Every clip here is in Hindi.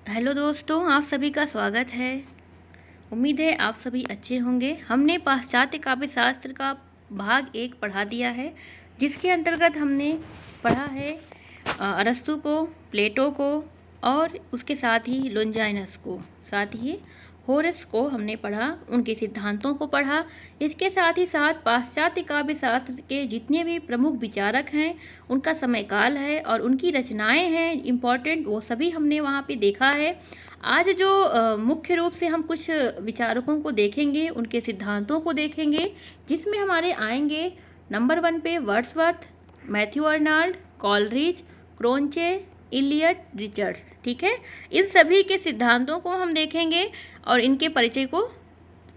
हेलो दोस्तों, आप सभी का स्वागत है। उम्मीद है आप सभी अच्छे होंगे। हमने पाश्चात्य काव्य शास्त्र का भाग 1 पढ़ा दिया है, जिसके अंतर्गत हमने पढ़ा है अरस्तु को, प्लेटो को और उसके साथ ही लोंजाइनस को, साथ ही होरेस को हमने पढ़ा, उनके सिद्धांतों को पढ़ा। इसके साथ ही साथ पाश्चात्य काव्य शास्त्र के जितने भी प्रमुख विचारक हैं, उनका समयकाल है और उनकी रचनाएं हैं इम्पॉर्टेंट, वो सभी हमने वहाँ पे देखा है। आज जो मुख्य रूप से हम कुछ विचारकों को देखेंगे, उनके सिद्धांतों को देखेंगे, जिसमें हमारे आएंगे नंबर 1 पे Wordsworth, Matthew Arnold, Coleridge, Croce, Eliot, Richards. ठीक है, इन सभी के सिद्धांतों को हम देखेंगे और इनके परिचय को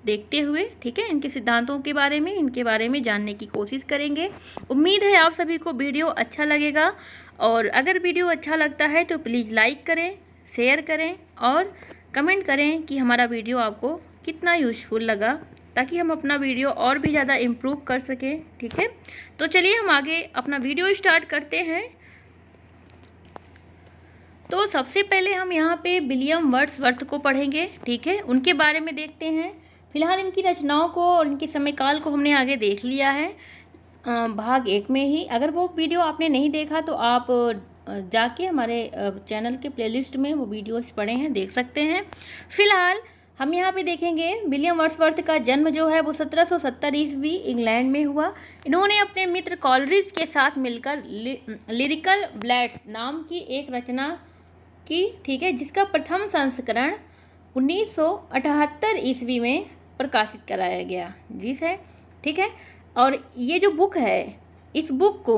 देखते हुए, ठीक है, इनके सिद्धांतों के बारे में, इनके बारे में जानने की कोशिश करेंगे। उम्मीद है आप सभी को वीडियो अच्छा लगेगा, और अगर वीडियो अच्छा लगता है तो प्लीज़ लाइक करें, शेयर करें और कमेंट करें कि हमारा वीडियो आपको कितना यूज़फुल लगा, ताकि हम अपना वीडियो और भी ज़्यादा इम्प्रूव कर सकें। ठीक है, तो चलिए हम आगे अपना वीडियो स्टार्ट करते हैं। तो सबसे पहले हम यहाँ पे विलियम वर्ड्सवर्थ को पढ़ेंगे। ठीक है, उनके बारे में देखते हैं। फिलहाल इनकी रचनाओं को और इनके समयकाल को हमने आगे देख लिया है भाग 1 में ही। अगर वो वीडियो आपने नहीं देखा तो आप जाके हमारे चैनल के प्लेलिस्ट में वो वीडियोस पड़े हैं, देख सकते हैं। फिलहाल हम यहाँ पे देखेंगे विलियम वर्ड्सवर्थ का जन्म जो है वो 1770 ईस्वी इंग्लैंड में हुआ। इन्होंने अपने मित्र कॉलरिज के साथ मिलकर लिरिकल ब्लैड्स नाम की एक रचना की, ठीक है, जिसका प्रथम संस्करण 1978 ईस्वी में प्रकाशित कराया गया, जी है, ठीक है। और ये जो बुक है, इस बुक को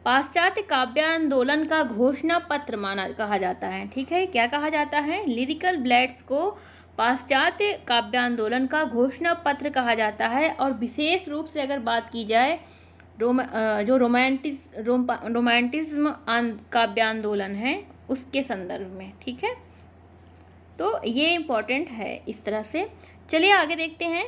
पाश्चात्य काव्यांदोलन का घोषणा पत्र कहा जाता है। ठीक है, क्या कहा जाता है? लिरिकल ब्लैड्स को पाश्चात्य काव्यांदोलन का घोषणा पत्र कहा जाता है। और विशेष रूप से अगर बात की जाए जो रोमांटिज्म काव्यांदोलन है उसके संदर्भ में, ठीक है, तो ये इम्पोर्टेंट है इस तरह से। चलिए आगे देखते हैं।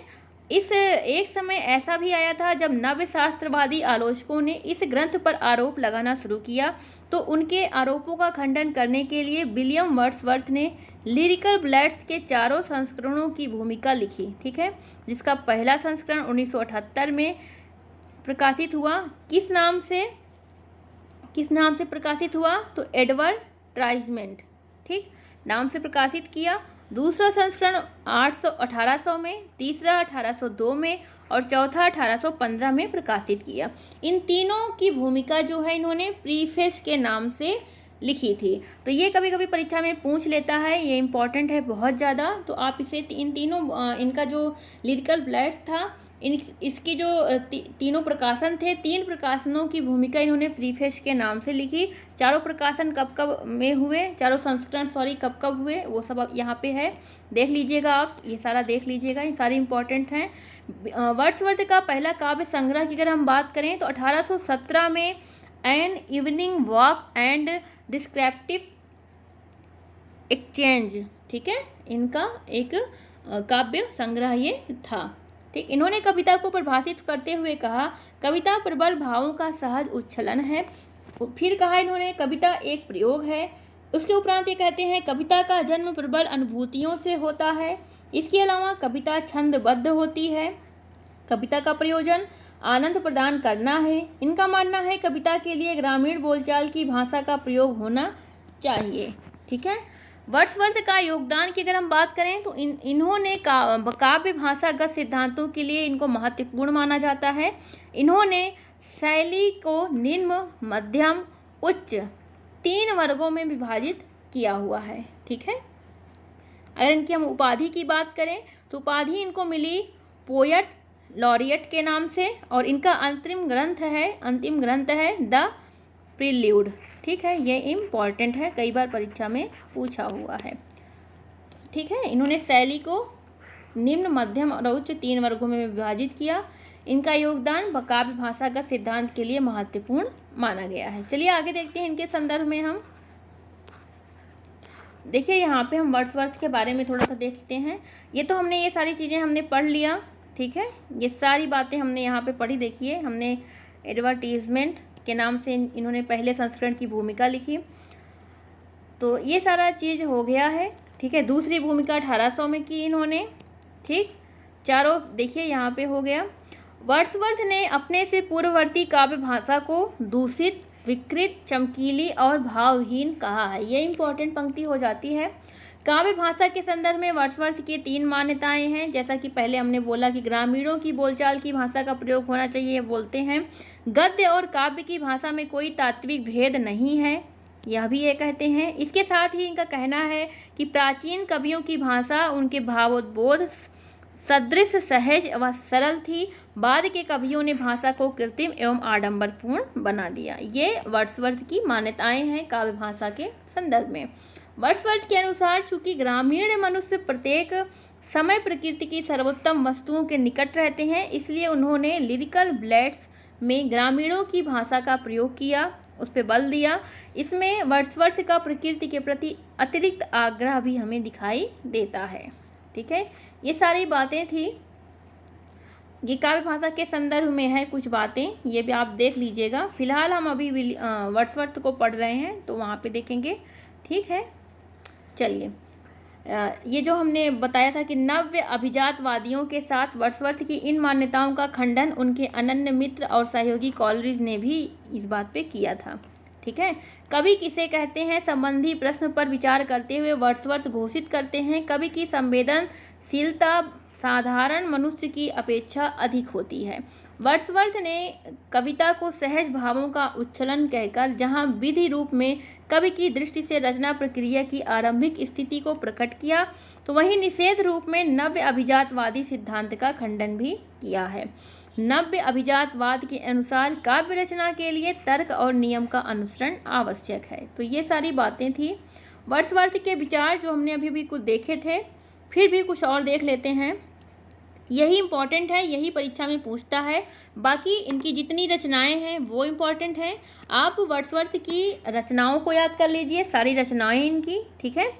इस एक समय ऐसा भी आया था जब नवशास्त्रवादी आलोचकों ने इस ग्रंथ पर आरोप लगाना शुरू किया, तो उनके आरोपों का खंडन करने के लिए विलियम वर्ड्सवर्थ ने लिरिकल ब्लैड्स के 4 संस्करणों की भूमिका लिखी, ठीक है, जिसका पहला संस्करण 1978 में प्रकाशित हुआ। किस नाम से प्रकाशित हुआ? तो एडवर्ड ट्राइजमेंट, ठीक, नाम से प्रकाशित किया। दूसरा संस्करण 1800 में, तीसरा 1802 में और चौथा 1815 में प्रकाशित किया। इन तीनों की भूमिका जो है इन्होंने प्रीफेस के नाम से लिखी थी। तो ये कभी कभी परीक्षा में पूछ लेता है, ये इम्पॉर्टेंट है बहुत ज़्यादा। तो आप इसे इन तीनों इनका जो लिरिकल ब्लैड्स था, इसकी जो तीनों प्रकाशन थे, 3 प्रकाशनों की भूमिका इन्होंने प्रीफेस के नाम से लिखी। चारों प्रकाशन कब कब में हुए, चारों संस्करण कब कब हुए, वो सब यहाँ पे है, देख लीजिएगा आप, ये सारा देख लीजिएगा, ये सारे इंपॉर्टेंट हैं। वर्ड्सवर्थ का पहला काव्य संग्रह की अगर हम बात करें तो 1817 में an evening walk and descriptive exchange, ठीक है, इनका एक काव्य संग्रह ये था। ठीक, इन्होंने कविता को परिभाषित करते हुए कहा, कविता प्रबल भावों का सहज उच्छलन है। फिर कहा इन्होंने, कविता एक प्रयोग है। उसके उपरांत ये कहते हैं, कविता का जन्म प्रबल अनुभूतियों से होता है। इसके अलावा कविता छंदबद्ध होती है। कविता का प्रयोजन आनंद प्रदान करना है। इनका मानना है कविता के लिए ग्रामीण बोलचाल की भाषा का प्रयोग होना चाहिए। ठीक है, वर्ड्सवर्थ का योगदान की अगर हम बात करें तो इन्होंने काव्य भाषागत सिद्धांतों के लिए इनको महत्वपूर्ण माना जाता है। इन्होंने शैली को निम्न, मध्यम, उच्च 3 वर्गों में विभाजित किया हुआ है। ठीक है, अगर इनकी हम उपाधि की बात करें तो उपाधि इनको मिली पोएट लॉरियट के नाम से, और इनका अंतिम ग्रंथ है द प्रील्यूड। ठीक है, ये इम्पॉर्टेंट है, कई बार परीक्षा में पूछा हुआ है। ठीक है, इन्होंने शैली को निम्न, मध्यम और उच्च 3 वर्गों में विभाजित किया। इनका योगदान काव्य भाषा का सिद्धांत के लिए महत्वपूर्ण माना गया है। चलिए आगे देखते हैं इनके संदर्भ में। हम देखिए यहाँ पे हम वर्ड्सवर्थ के बारे में थोड़ा सा देखते हैं। ये तो हमने ये सारी चीज़ें हमने पढ़ लिया, ठीक है, ये सारी बातें हमने यहाँ पे पढ़ी। देखिए हमने एडवर्टाइजमेंट के नाम से इन्होंने पहले संस्करण की भूमिका लिखी। तो ये सारा चीज़ हो गया है, ठीक है। दूसरी भूमिका 1800 में की इन्होंने, ठीक। चारों देखिए यहाँ पे हो गया। वर्ड्सवर्थ ने अपने से पूर्ववर्ती काव्य भाषा को दूषित, विकृत, चमकीली और भावहीन कहा है। ये इंपॉर्टेंट पंक्ति हो जाती है। काव्य भाषा के संदर्भ में वर्ड्सवर्थ की 3 मान्यताएं हैं। जैसा कि पहले हमने बोला कि ग्रामीणों की बोलचाल की भाषा का प्रयोग होना चाहिए, बोलते हैं। गद्य और काव्य की भाषा में कोई तात्विक भेद नहीं है, यह भी ये कहते हैं। इसके साथ ही इनका कहना है कि प्राचीन कवियों की भाषा उनके भावोद्बोध सदृश, सहज व सरल थी। बाद के कवियों ने भाषा को कृत्रिम एवं आडंबरपूर्ण बना दिया। ये वर्ड्सवर्थ की मान्यताएं हैं काव्य भाषा के संदर्भ में। वर्ड्सवर्थ के अनुसार चूंकि ग्रामीण मनुष्य प्रत्येक समय प्रकृति की सर्वोत्तम वस्तुओं के निकट रहते हैं, इसलिए उन्होंने लिरिकल ब्लेड्स में ग्रामीणों की भाषा का प्रयोग किया, उस पर बल दिया। इसमें वर्ड्सवर्थ का प्रकृति के प्रति अतिरिक्त आग्रह भी हमें दिखाई देता है, ठीक है। ये सारी बातें थी, ये काव्य भाषा के संदर्भ में है कुछ बातें, ये भी आप देख लीजिएगा। फिलहाल हम अभी वर्ड्सवर्थ को पढ़ रहे हैं तो वहाँ पे देखेंगे, ठीक है। चलिए, ये जो हमने बताया था कि नव्य अभिजातवादियों के साथ वर्ड्सवर्थ की इन मान्यताओं का खंडन उनके अनन्य मित्र और सहयोगी कॉलरिज ने भी इस बात पे किया था, ठीक है। कवि किसे कहते हैं संबंधी प्रश्न पर विचार करते हुए वर्ड्सवर्थ घोषित करते हैं, कवि की संवेदनशीलता साधारण मनुष्य की अपेक्षा अधिक होती है। वर्ड्सवर्थ ने कविता को सहज भावों का उच्छलन कहकर जहां विधि रूप में कवि की दृष्टि से रचना प्रक्रिया की आरंभिक स्थिति को प्रकट किया, तो वहीं निषेध रूप में नव्य अभिजातवादी सिद्धांत का खंडन भी किया है। नव्य अभिजातवाद के अनुसार काव्य रचना के लिए तर्क और नियम का अनुसरण आवश्यक है। तो ये सारी बातें थी वर्ड्सवर्थ के विचार, जो हमने अभी भी कुछ देखे थे, फिर भी कुछ और देख लेते हैं। यही इम्पॉर्टेंट है, यही परीक्षा में पूछता है। बाकी इनकी जितनी रचनाएं हैं वो इम्पॉर्टेंट हैं। आप वर्ड्सवर्थ की रचनाओं को याद कर लीजिए, सारी रचनाएं इनकी, ठीक है,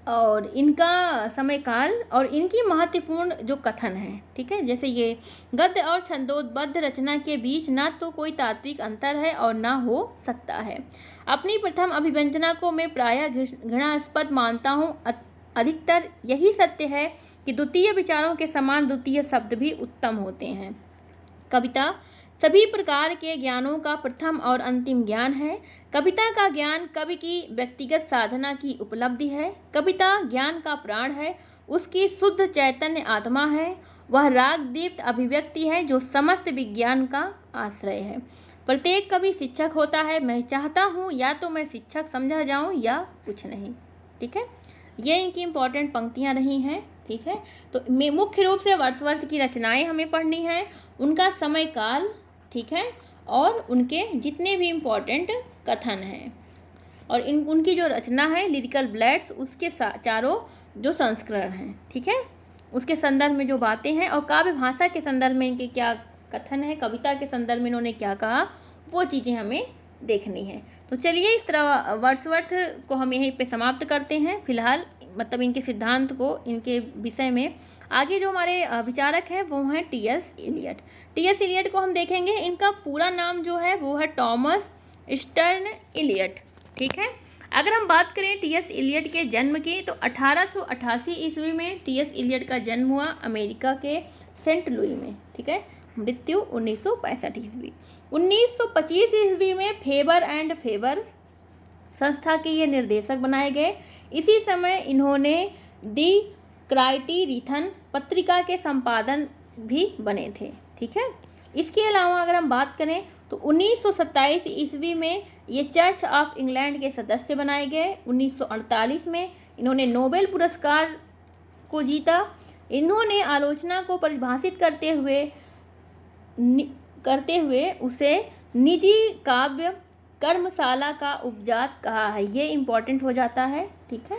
और इनका समयकाल और इनकी महत्वपूर्ण जो कथन है, ठीक है। जैसे ये गद्य और छंदोबद्ध रचना के बीच ना तो कोई तात्विक अंतर है और ना हो सकता है। अपनी प्रथम अभिव्यंजना को मैं प्रायः घृणास्पद मानता हूँ। अधिकतर यही सत्य है कि द्वितीय विचारों के समान द्वितीय शब्द भी उत्तम होते हैं। कविता सभी प्रकार के ज्ञानों का प्रथम और अंतिम ज्ञान है। कविता का ज्ञान कवि की व्यक्तिगत साधना की उपलब्धि है। कविता ज्ञान का प्राण है, उसकी शुद्ध चैतन्य आत्मा है। वह राग दीप्त अभिव्यक्ति है जो समस्त विज्ञान का आश्रय है। प्रत्येक कवि शिक्षक होता है। मैं चाहता हूँ या तो मैं शिक्षक समझा जाऊँ या कुछ नहीं, ठीक है। ये इनकी इम्पॉर्टेंट पंक्तियाँ रही हैं, ठीक है। तो मुख्य रूप से वर्ड्सवर्थ की रचनाएं हमें पढ़नी है, उनका समय काल, ठीक है, और उनके जितने भी इम्पॉर्टेंट कथन हैं, और उनकी जो रचना है लिरिकल ब्लेड्स, उसके चारों जो संस्करण हैं, ठीक है, उसके संदर्भ में जो बातें हैं, और काव्य भाषा के संदर्भ में इनके क्या कथन है, कविता के संदर्भ में इन्होंने क्या कहा, वो चीज़ें हमें देखनी है। तो चलिए, इस तरह वर्ड्सवर्थ को हम यहीं पे समाप्त करते हैं फिलहाल, मतलब इनके सिद्धांत को, इनके विषय में। आगे जो हमारे विचारक हैं वो हैं टी.एस. इलियट। टी.एस. इलियट को हम देखेंगे। इनका पूरा नाम जो है वो है टॉमस स्टर्न इलियट, ठीक है। अगर हम बात करें टी.एस. इलियट के जन्म की, तो 1888 ईस्वी में टी.एस. इलियट का जन्म हुआ अमेरिका के सेंट लुई में, ठीक है। मृत्यु 1965 ईस्वी। 1925 ईस्वी में फेबर एंड फेबर संस्था के ये निर्देशक बनाए गए। इसी समय इन्होंने दी क्राइटेरिथन पत्रिका के संपादन भी बने थे, ठीक है। इसके अलावा अगर हम बात करें तो 1927 ईस्वी में ये चर्च ऑफ इंग्लैंड के सदस्य बनाए गए। 1948 में इन्होंने नोबेल पुरस्कार को जीता। इन्होंने आलोचना को परिभाषित करते हुए उसे निजी काव्य कर्मशाला का उपजात कहा है। ये इम्पॉर्टेंट हो जाता है, ठीक है,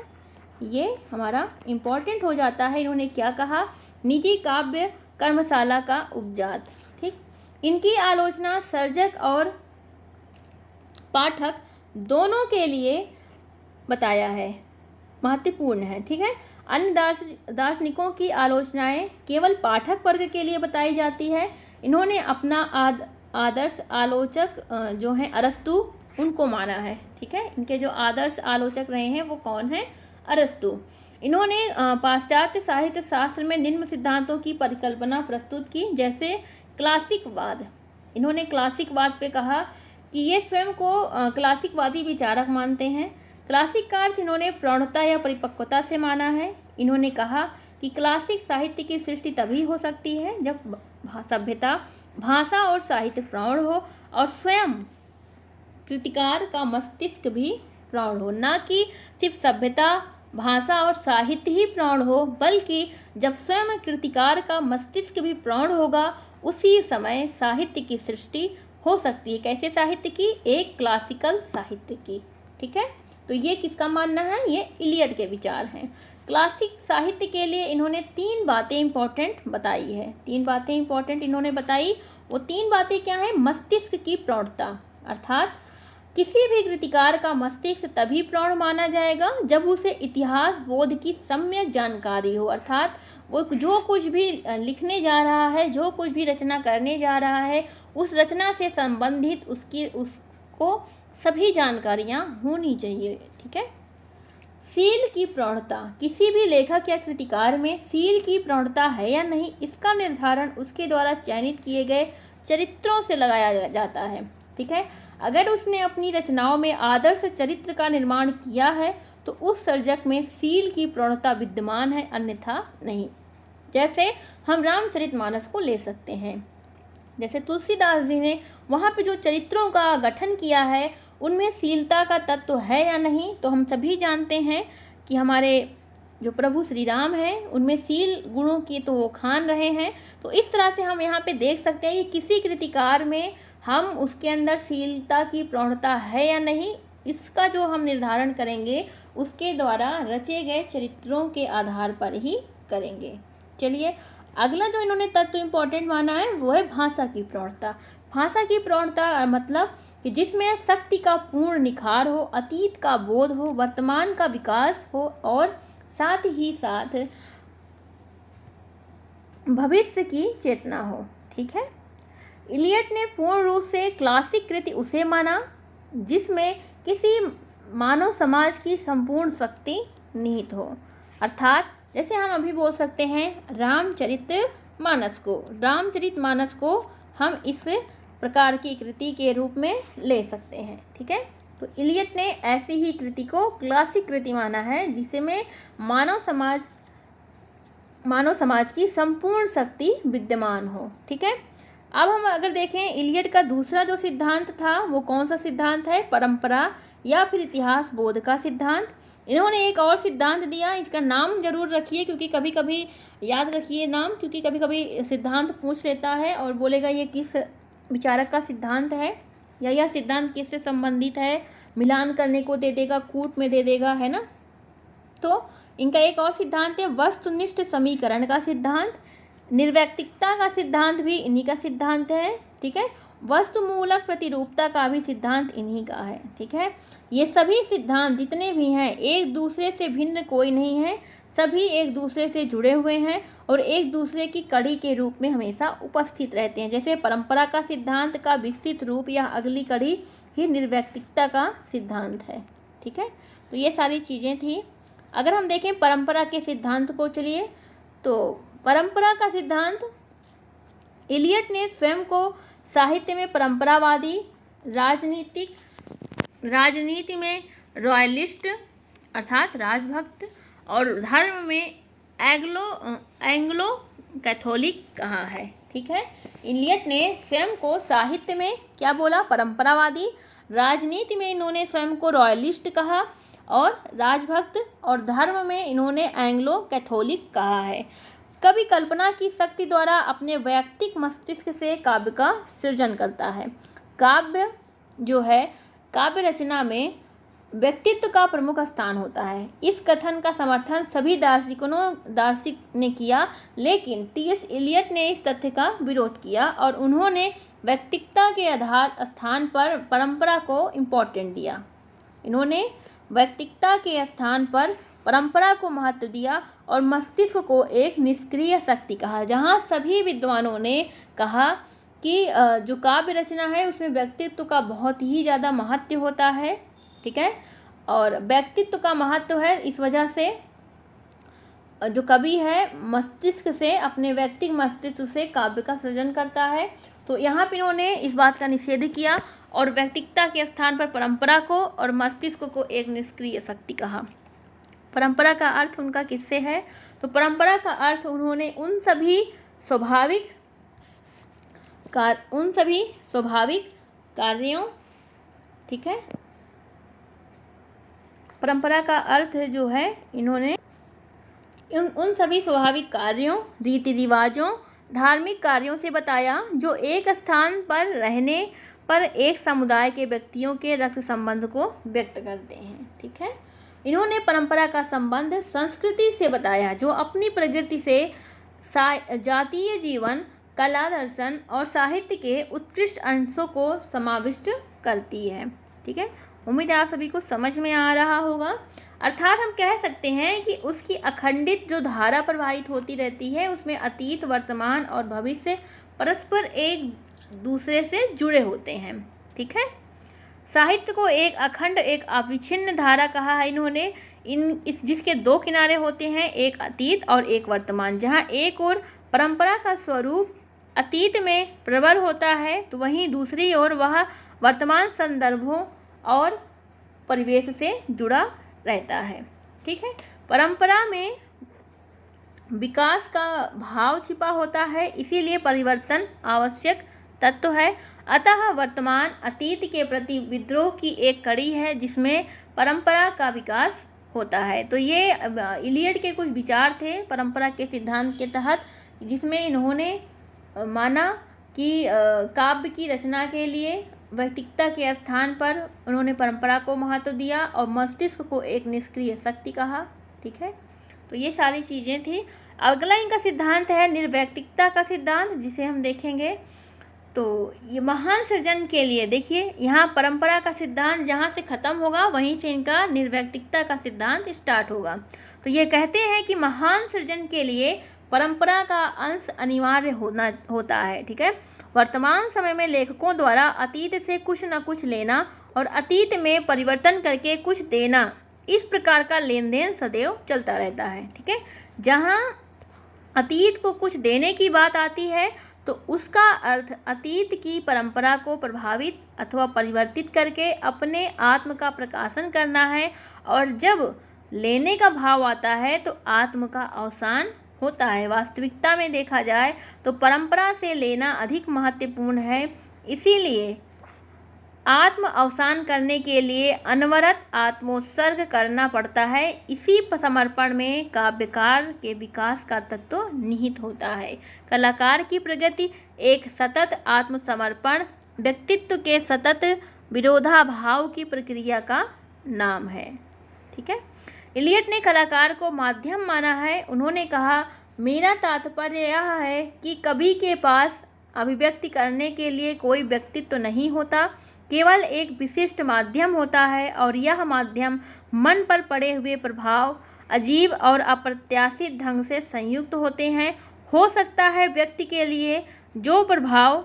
ये हमारा इम्पॉर्टेंट हो जाता है। इन्होंने क्या कहा, निजी काव्य कर्मशाला का उपजात, ठीक। इनकी आलोचना सर्जक और पाठक दोनों के लिए बताया है, महत्वपूर्ण है, ठीक है। अन्य दार्शनिकों की आलोचनाएं केवल पाठक वर्ग के लिए बताई जाती है। इन्होंने अपना आदर्श आलोचक जो हैं अरस्तु, उनको माना है। ठीक है, इनके जो आदर्श आलोचक रहे हैं वो कौन है? अरस्तु। इन्होंने पाश्चात्य साहित्य शास्त्र में निम्न सिद्धांतों की परिकल्पना प्रस्तुत की, जैसे क्लासिकवाद। इन्होंने क्लासिकवाद पे कहा कि ये स्वयं को क्लासिकवादी विचारक मानते हैं। क्लासिक का अर्थ इन्होंने प्रौढ़ता या परिपक्वता से माना है। इन्होंने कहा कि क्लासिक साहित्य की सृष्टि तभी हो सकती है जब सभ्यता, भाषा और साहित्य प्रौढ़ हो और स्वयं कृतिकार का मस्तिष्क भी प्रौढ़ हो। ना कि सिर्फ सभ्यता, भाषा और साहित्य ही प्रौढ़ हो, बल्कि जब स्वयं कृतिकार का मस्तिष्क भी प्रौढ़ होगा, उसी समय साहित्य की सृष्टि हो सकती है। कैसे साहित्य की? एक क्लासिकल साहित्य की। ठीक है, तो ये किसका मानना है? ये इलियट के विचार हैं। क्लासिक साहित्य के लिए इन्होंने 3 बातें इंपॉर्टेंट बताई है। 3 बातें इंपॉर्टेंट इन्होंने बताई। वो 3 बातें क्या हैं? मस्तिष्क की प्रौढ़ता, अर्थात किसी भी कृतिकार का मस्तिष्क तभी प्रौढ़ माना जाएगा जब उसे इतिहास बोध की सम्यक जानकारी हो, अर्थात वो जो कुछ भी लिखने जा रहा है, जो कुछ भी रचना करने जा रहा है, उस रचना से संबंधित उसको सभी जानकारियाँ होनी चाहिए। ठीक है। सील की प्रौढ़ता, किसी भी लेखक या कृतिकार में सील की प्रौढ़ता है या नहीं, इसका निर्धारण उसके द्वारा चयनित किए गए चरित्रों से लगाया जाता है। ठीक है, अगर उसने अपनी रचनाओं में आदर्श चरित्र का निर्माण किया है तो उस सर्जक में सील की प्रौढ़ता विद्यमान है, अन्यथा नहीं। जैसे हम रामचरितमानस को ले सकते हैं। जैसे तुलसीदास जी ने वहाँ पे जो चरित्रों का गठन किया है उनमें सीलता का तत्व है या नहीं, तो हम सभी जानते हैं कि हमारे जो प्रभु श्री राम हैं उनमें सील गुणों की तो वो खान रहे हैं। तो इस तरह से हम यहाँ पे देख सकते हैं कि किसी कृतिकार में हम उसके अंदर सीलता की प्रौढ़ता है या नहीं, इसका जो हम निर्धारण करेंगे उसके द्वारा रचे गए चरित्रों के आधार पर ही करेंगे। चलिए, अगला जो इन्होंने तत्व इम्पोर्टेंट माना है वो है भाषा की प्रौढ़ता। भाषा की प्रौढ़ता मतलब कि जिसमें शक्ति का पूर्ण निखार हो, अतीत का बोध हो, वर्तमान का विकास हो और साथ ही साथ भविष्य की चेतना हो। ठीक है, इलियट ने पूर्ण रूप से क्लासिक कृति उसे माना जिसमें किसी मानव समाज की संपूर्ण शक्ति निहित हो, अर्थात जैसे हम अभी बोल सकते हैं रामचरितमानस को हम इस प्रकार की कृति के रूप में ले सकते हैं। ठीक है, तो इलियट ने ऐसी ही कृति को क्लासिक कृति माना है जिसमें मानव समाज की संपूर्ण शक्ति विद्यमान हो। ठीक है, अब हम अगर देखें इलियट का दूसरा जो सिद्धांत था वो कौन सा सिद्धांत है? परंपरा या फिर इतिहास बोध का सिद्धांत। इन्होंने एक और सिद्धांत दिया, इसका नाम जरूर रखिए क्योंकि कभी कभी याद रखिए नाम, क्योंकि कभी कभी सिद्धांत पूछ लेता है और बोलेगा ये किस विचारक का सिद्धांत है या यह सिद्धांत किससे संबंधित है, मिलान करने को दे देगा, कूट में दे देगा, है ना। तो इनका एक और सिद्धांत है वस्तुनिष्ठ समीकरण का सिद्धांत। निर्वैयक्तिकता का सिद्धांत भी इन्हीं का सिद्धांत है। ठीक है, वस्तुमूलक प्रतिरूपता का भी सिद्धांत इन्हीं का है। ठीक है, ये सभी सिद्धांत जितने भी हैं एक दूसरे से भिन्न कोई नहीं है, सभी एक दूसरे से जुड़े हुए हैं और एक दूसरे की कड़ी के रूप में हमेशा उपस्थित रहते हैं। जैसे परंपरा का सिद्धांत का विकसित रूप या अगली कड़ी ही निर्वैयक्तिकता का सिद्धांत है। ठीक है, तो ये सारी चीज़ें थी। अगर हम देखें परंपरा के सिद्धांत को, चलिए, तो परंपरा का सिद्धांत इलियट ने स्वयं को साहित्य में परंपरावादी, राजनीति में रॉयलिस्ट अर्थात राजभक्त और धर्म में एंग्लो कैथोलिक कहा है। ठीक है, इलियट ने स्वयं को साहित्य में क्या बोला? परंपरावादी। राजनीति में इन्होंने स्वयं को रॉयलिस्ट कहा और राजभक्त, और धर्म में इन्होंने एंग्लो कैथोलिक कहा है। कवि कल्पना की शक्ति द्वारा अपने वैयक्तिक मस्तिष्क से काव्य का सृजन करता है। काव्य जो है, काव्य रचना में व्यक्तित्व का प्रमुख स्थान होता है। इस कथन का समर्थन सभी दार्शनिक ने किया, लेकिन टी.एस. इलियट ने इस तथ्य का विरोध किया और उन्होंने व्यक्तित्व के स्थान पर परंपरा को इम्पोर्टेंट दिया। इन्होंने व्यक्तित्व के स्थान पर परंपरा को महत्व दिया और मस्तिष्क को एक निष्क्रिय शक्ति कहा। जहाँ सभी विद्वानों ने कहा कि जो काव्य रचना है उसमें व्यक्तित्व का बहुत ही ज़्यादा महत्व होता है, ठीक है। और व्यक्तित्व का महत्व है इस वजह से जो कवि है मस्तिष्क से, अपने व्यक्तिगत मस्तिष्क से काव्य का सृजन करता है। तो यहाँ पर इन्होंने इस बात का निषेध किया और व्यक्तिकता के स्थान पर परंपरा को और मस्तिष्क को एक निष्क्रिय शक्ति कहा। परंपरा का अर्थ उनका किससे है? तो परंपरा का अर्थ उन्होंने उन सभी स्वाभाविक कार्यों, ठीक है, परंपरा का अर्थ जो है इन्होंने उन सभी स्वाभाविक कार्यों, रीति रिवाजों, धार्मिक कार्यों से बताया जो एक स्थान पर रहने पर एक समुदाय के व्यक्तियों के रक्त संबंध को व्यक्त करते हैं, ठीक है। इन्होंने परंपरा का संबंध संस्कृति से बताया जो अपनी प्रकृति से जातीय जीवन, कला, दर्शन और साहित्य के उत्कृष्ट अंशों को समाविष्ट करती है, ठीक है। उम्मीद है आप सभी को समझ में आ रहा होगा। अर्थात हम कह सकते हैं कि उसकी अखंडित जो धारा प्रवाहित होती रहती है उसमें अतीत, वर्तमान और भविष्य परस्पर एक दूसरे से जुड़े होते हैं, ठीक है। साहित्य को एक अखंड, एक अविच्छिन्न धारा कहा है इन्होंने, जिसके दो किनारे होते हैं, एक अतीत और एक वर्तमान। जहाँ एक ओर परंपरा का स्वरूप अतीत में प्रबल होता है तो वहीं दूसरी ओर वह वर्तमान संदर्भों और परिवेश से जुड़ा रहता है, ठीक है। परंपरा में विकास का भाव छिपा होता है, इसीलिए परिवर्तन आवश्यक तत्व है। अतः वर्तमान अतीत के प्रति विद्रोह की एक कड़ी है जिसमें परंपरा का विकास होता है। तो ये इलियट के कुछ विचार थे परंपरा के सिद्धांत के तहत, जिसमें इन्होंने माना कि काव्य की रचना के लिए व्यक्तिकता के स्थान पर उन्होंने परंपरा को महत्व दिया और मस्तिष्क को एक निष्क्रिय शक्ति कहा, ठीक है। तो ये सारी चीज़ें थी। अगला इनका सिद्धांत है निर्वैयक्तिकता का सिद्धांत, जिसे हम देखेंगे। तो ये महान सृजन के लिए देखिए, यहाँ परंपरा का सिद्धांत जहाँ से ख़त्म होगा वहीं से इनका निर्वैयक्तिकता का सिद्धांत स्टार्ट होगा। तो ये कहते हैं कि महान सृजन के लिए परंपरा का अंश अनिवार्य होता है, ठीक है। वर्तमान समय में लेखकों द्वारा अतीत से कुछ न कुछ लेना और अतीत में परिवर्तन करके कुछ देना, इस प्रकार का लेन देन सदैव चलता रहता है, ठीक है। जहाँ अतीत को कुछ देने की बात आती है तो उसका अर्थ अतीत की परंपरा को प्रभावित अथवा परिवर्तित करके अपने आत्म का प्रकाशन करना है, और जब लेने का भाव आता है तो आत्म का अवसान होता है। वास्तविकता में देखा जाए तो परंपरा से लेना अधिक महत्वपूर्ण है, इसीलिए आत्म अवसान करने के लिए अनवरत आत्मोत्सर्ग करना पड़ता है। इसी समर्पण में काव्यकार के विकास का तत्व निहित होता है। कलाकार की प्रगति एक सतत आत्मसमर्पण, व्यक्तित्व के सतत विरोधाभाव की प्रक्रिया का नाम है, ठीक है। इलियट ने कलाकार को माध्यम माना है। उन्होंने कहा, मेरा तात्पर्य यह है कि कवि के पास अभिव्यक्ति करने के लिए कोई व्यक्तित्व नहीं होता, केवल एक विशिष्ट माध्यम होता है, और यह माध्यम मन पर पड़े हुए प्रभाव अजीब और अप्रत्याशित ढंग से संयुक्त होते हैं। हो सकता है व्यक्ति के लिए जो प्रभाव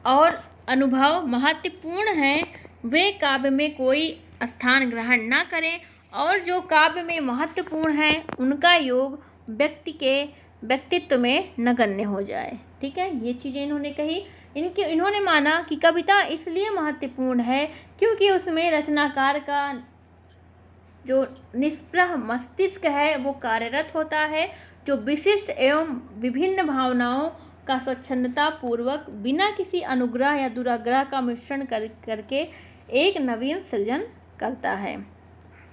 और अनुभव महत्वपूर्ण हैं वे काव्य में कोई स्थान ग्रहण न करें, और जो काव्य में महत्वपूर्ण हैं उनका योग व्यक्ति के व्यक्तित्व में नगण्य हो जाए, ठीक है। ये चीज़ें इन्होंने कही। इन्होंने माना कि कविता इसलिए महत्वपूर्ण है क्योंकि उसमें रचनाकार का जो निष्प्रह मस्तिष्क है वो कार्यरत होता है, जो विशिष्ट एवं विभिन्न भावनाओं का स्वच्छंदता पूर्वक बिना किसी अनुग्रह या दुराग्रह का मिश्रण करके एक नवीन सृजन करता है,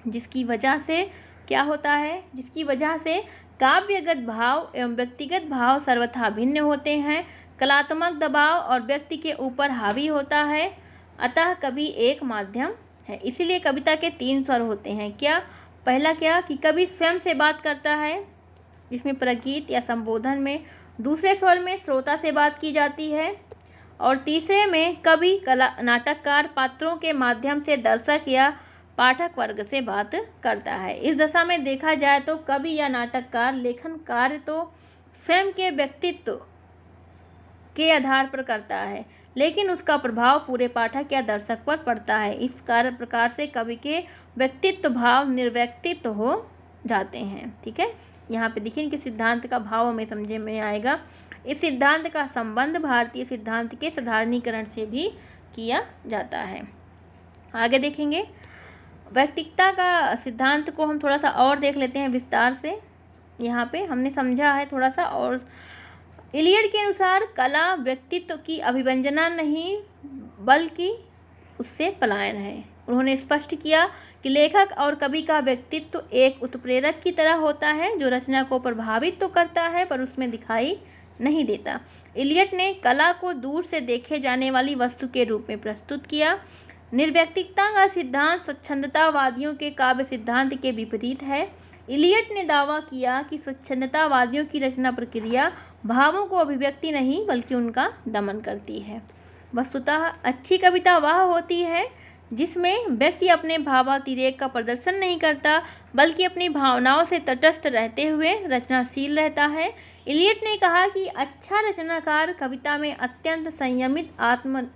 जिसकी वजह से क्या होता है, जिसकी वजह से काव्यगत भाव एवं व्यक्तिगत भाव सर्वथा भिन्न होते हैं। कलात्मक दबाव और व्यक्ति के ऊपर हावी होता है। अतः कवि एक माध्यम है। इसीलिए कविता के 3 स्वर होते हैं। क्या? पहला क्या कि कवि स्वयं से बात करता है, जिसमें प्रगीत या संबोधन में। दूसरे स्वर में श्रोता से बात की जाती है, और तीसरे में कवि नाटककार पात्रों के माध्यम से दर्शक या पाठक वर्ग से बात करता है। इस दशा में देखा जाए तो कवि या नाटककार लेखन कार्य तो स्वयं के व्यक्तित्व के आधार पर करता है, लेकिन उसका प्रभाव पूरे पाठक या दर्शक पर पड़ता है। इस प्रकार से कवि के व्यक्तित्व भाव निर्व्यक्तित्व हो जाते हैं। ठीक है, यहाँ पे देखिए इनके सिद्धांत का भाव हमें समझ में आएगा। इस सिद्धांत का संबंध भारतीय सिद्धांत के साधारणीकरण से भी किया जाता है। आगे देखेंगे व्यक्तिकता का सिद्धांत को हम थोड़ा सा और देख लेते हैं विस्तार से। यहाँ पे हमने समझा है थोड़ा सा। और इलियड के अनुसार कला व्यक्तित्व की अभिव्यंजना नहीं बल्कि उससे पलायन है। उन्होंने स्पष्ट किया कि लेखक और कवि का व्यक्तित्व एक उत्प्रेरक की तरह होता है जो रचना को प्रभावित तो करता है पर उसमें दिखाई नहीं देता। इलियट ने कला को दूर से देखे जाने वाली वस्तु के रूप में प्रस्तुत किया। निर्व्यक्तिकता का सिद्धांत स्वच्छंदतावादियों के काव्य सिद्धांत के विपरीत है। इलियट ने दावा किया कि स्वच्छंदतावादियों की रचना प्रक्रिया भावों को अभिव्यक्ति नहीं बल्कि उनका दमन करती है। वस्तुतः अच्छी कविता वह होती है जिसमें व्यक्ति अपने भावातिरेक का प्रदर्शन नहीं करता बल्कि अपनी भावनाओं से तटस्थ रहते हुए रचनाशील रहता है। इलियट ने कहा कि अच्छा रचनाकार कविता में अत्यंत संयमित आत्म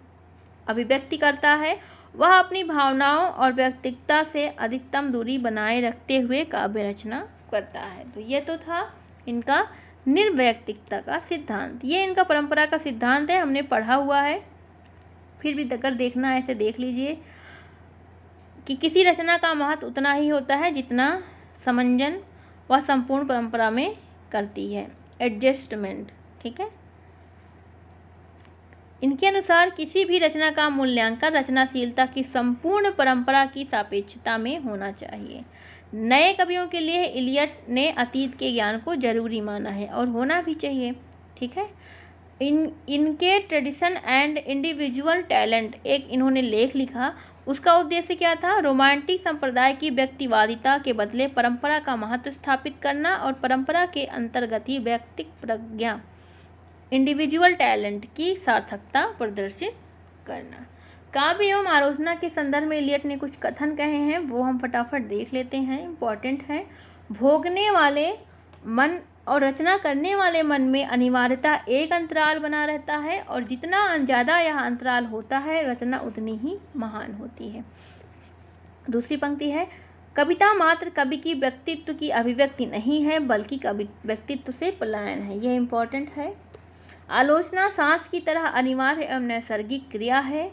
अभिव्यक्ति करता है। वह अपनी भावनाओं और व्यक्तिकता से अधिकतम दूरी बनाए रखते हुए काव्य रचना करता है। तो ये तो था इनका निर्व्यक्तिकता का सिद्धांत। ये इनका परंपरा का सिद्धांत है, हमने पढ़ा हुआ है। फिर भी अगर देखना है ऐसे देख लीजिए कि किसी रचना का महत्व उतना ही होता है जितना समंजन वह संपूर्ण परंपरा में करती है, एडजस्टमेंट। ठीक है, इनके अनुसार किसी भी रचना का मूल्यांकन रचनाशीलता की संपूर्ण परंपरा की सापेक्षता में होना चाहिए। नए कवियों के लिए इलियट ने अतीत के ज्ञान को जरूरी माना है और होना भी चाहिए। ठीक है, इनके ट्रेडिशन एंड इंडिविजुअल टैलेंट एक इन्होंने लेख लिखा। उसका उद्देश्य क्या था? रोमांटिक संप्रदाय की व्यक्तिवादिता के बदले परंपरा का महत्व स्थापित करना और परंपरा के अंतर्गत ही व्यक्तिक प्रज्ञा इंडिविजुअल टैलेंट की सार्थकता प्रदर्शित करना। काव्य एवं आलोचना के संदर्भ में इलियट ने कुछ कथन कहे हैं, वो हम फटाफट देख लेते हैं, इम्पॉर्टेंट है। भोगने वाले मन और रचना करने वाले मन में अनिवार्यता एक अंतराल बना रहता है और जितना ज़्यादा यह अंतराल होता है रचना उतनी ही महान होती है। दूसरी पंक्ति है, कविता मात्र कवि की व्यक्तित्व की अभिव्यक्ति नहीं है बल्कि कवि व्यक्तित्व से पलायन है। यह इम्पॉर्टेंट है। आलोचना सांस की तरह अनिवार्य एवं नैसर्गिक क्रिया है।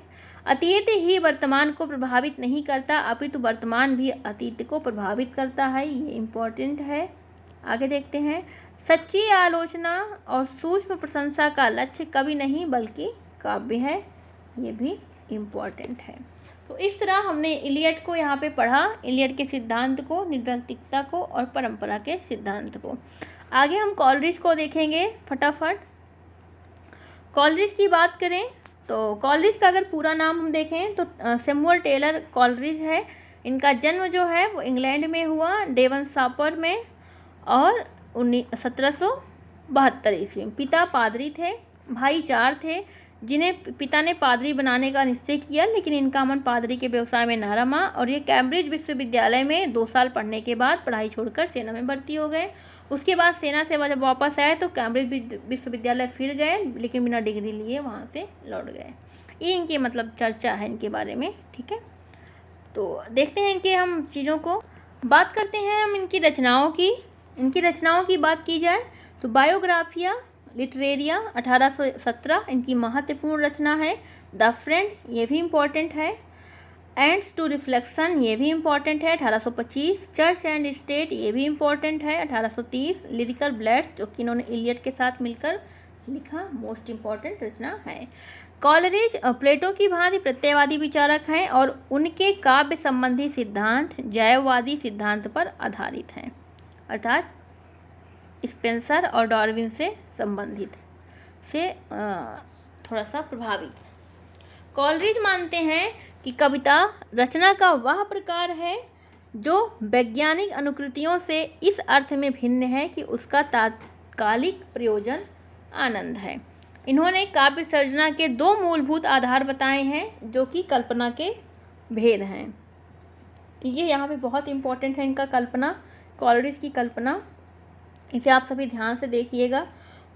अतीत ही वर्तमान को प्रभावित नहीं करता अपितु वर्तमान भी अतीत को प्रभावित करता है। ये इम्पॉर्टेंट है। आगे देखते हैं, सच्ची आलोचना और सूक्ष्म प्रशंसा का लक्ष्य कवि नहीं बल्कि काव्य है। ये भी इम्पॉर्टेंट है। तो इस तरह हमने इलियट को यहाँ पे पढ़ा, इलियट के सिद्धांत को, निर्व्यक्तिकता को और परंपरा के सिद्धांत को। आगे हम कॉलरिज को देखेंगे फटाफट। कॉलरिज की बात करें तो कॉलरिज का अगर पूरा नाम हम देखें तो सैमुअल टेलर कॉलरिज है। इनका जन्म जो है वो इंग्लैंड में हुआ, डेवनशायर में, और 1772 ईस्वी में। पिता पादरी थे, भाई 4 थे जिन्हें पिता ने पादरी बनाने का निश्चय किया, लेकिन इनका मन पादरी के व्यवसाय में न रमा और ये कैम्ब्रिज विश्वविद्यालय में 2 साल पढ़ने के बाद पढ़ाई छोड़कर सेना में भर्ती हो गए। उसके बाद सेना से जब वापस आए तो कैम्ब्रिज विश्वविद्यालय फिर गए, लेकिन बिना डिग्री लिए वहाँ से लौट गए। ये इनके मतलब चर्चा है इनके बारे में। ठीक है, तो देखते हैं इनके हम चीज़ों को। बात करते हैं हम इनकी रचनाओं की। इनकी रचनाओं की बात की जाए तो बायोग्राफिया लिटरेरिया 1817 इनकी महत्वपूर्ण रचना है। द फ्रेंड ये भी इम्पॉर्टेंट है। एंड्स टू रिफ्लेक्शन ये भी इम्पॉर्टेंट है 1825। चर्च एंड स्टेट ये भी इम्पॉर्टेंट है 1830। लिरिकल ब्लेड्स जो कि इन्होंने इलियट के साथ मिलकर लिखा, मोस्ट इम्पॉर्टेंट रचना है। कॉलरिज प्लेटो की भांति प्रत्ययवादी विचारक हैं और उनके काव्य संबंधी सिद्धांत जैववादी सिद्धांत पर आधारित हैं, अर्थात स्पेंसर और डार्विन से संबंधित से थोड़ा सा प्रभावित। कॉलरिज मानते हैं कि कविता रचना का वह प्रकार है जो वैज्ञानिक अनुकृतियों से इस अर्थ में भिन्न है कि उसका तात्कालिक प्रयोजन आनंद है। इन्होंने काव्य सर्जना के 2 मूलभूत आधार बताए हैं जो कि कल्पना के भेद हैं। ये यहाँ पे बहुत इम्पोर्टेंट है इनका कल्पना, कॉलरिज की कल्पना, इसे आप सभी ध्यान से देखिएगा।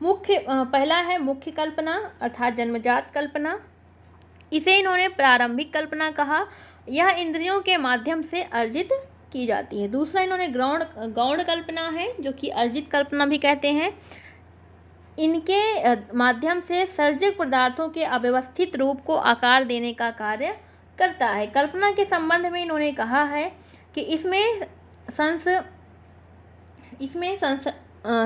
पहला है मुख्य कल्पना अर्थात जन्मजात कल्पना। इसे इन्होंने प्रारंभिक कल्पना कहा। यह इंद्रियों के माध्यम से अर्जित की जाती है। दूसरा इन्होंने गौण कल्पना है, जो कि अर्जित कल्पना भी कहते हैं। इनके माध्यम से सर्जक पदार्थों के अव्यवस्थित रूप को आकार देने का कार्य करता है। कल्पना के संबंध में इन्होंने कहा है कि इसमें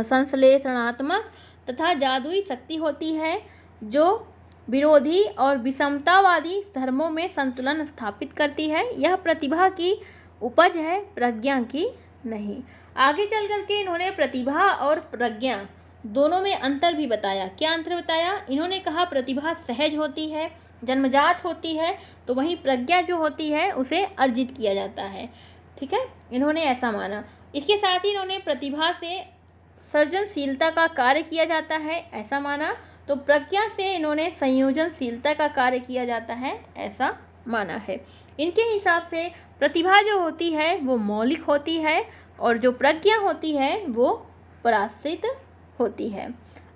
संश्लेषणात्मक तथा जादुई शक्ति होती है, जो विरोधी और विषमतावादी धर्मों में संतुलन स्थापित करती है। यह प्रतिभा की उपज है, प्रज्ञा की नहीं। आगे चल करके इन्होंने प्रतिभा और प्रज्ञा दोनों में अंतर भी बताया। क्या अंतर बताया? इन्होंने कहा प्रतिभा सहज होती है, जन्मजात होती है, तो वहीं प्रज्ञा जो होती है उसे अर्जित किया जाता है। ठीक है, इन्होंने ऐसा माना। इसके साथ ही इन्होंने प्रतिभा से सृजनशीलता का कार्य किया जाता है, ऐसा माना। तो प्रज्ञा से इन्होंने संयोजनशीलता का कार्य किया जाता है, ऐसा माना है। इनके हिसाब से प्रतिभा जो होती है वो मौलिक होती है और जो प्रज्ञा होती है वो पराश्रित होती है।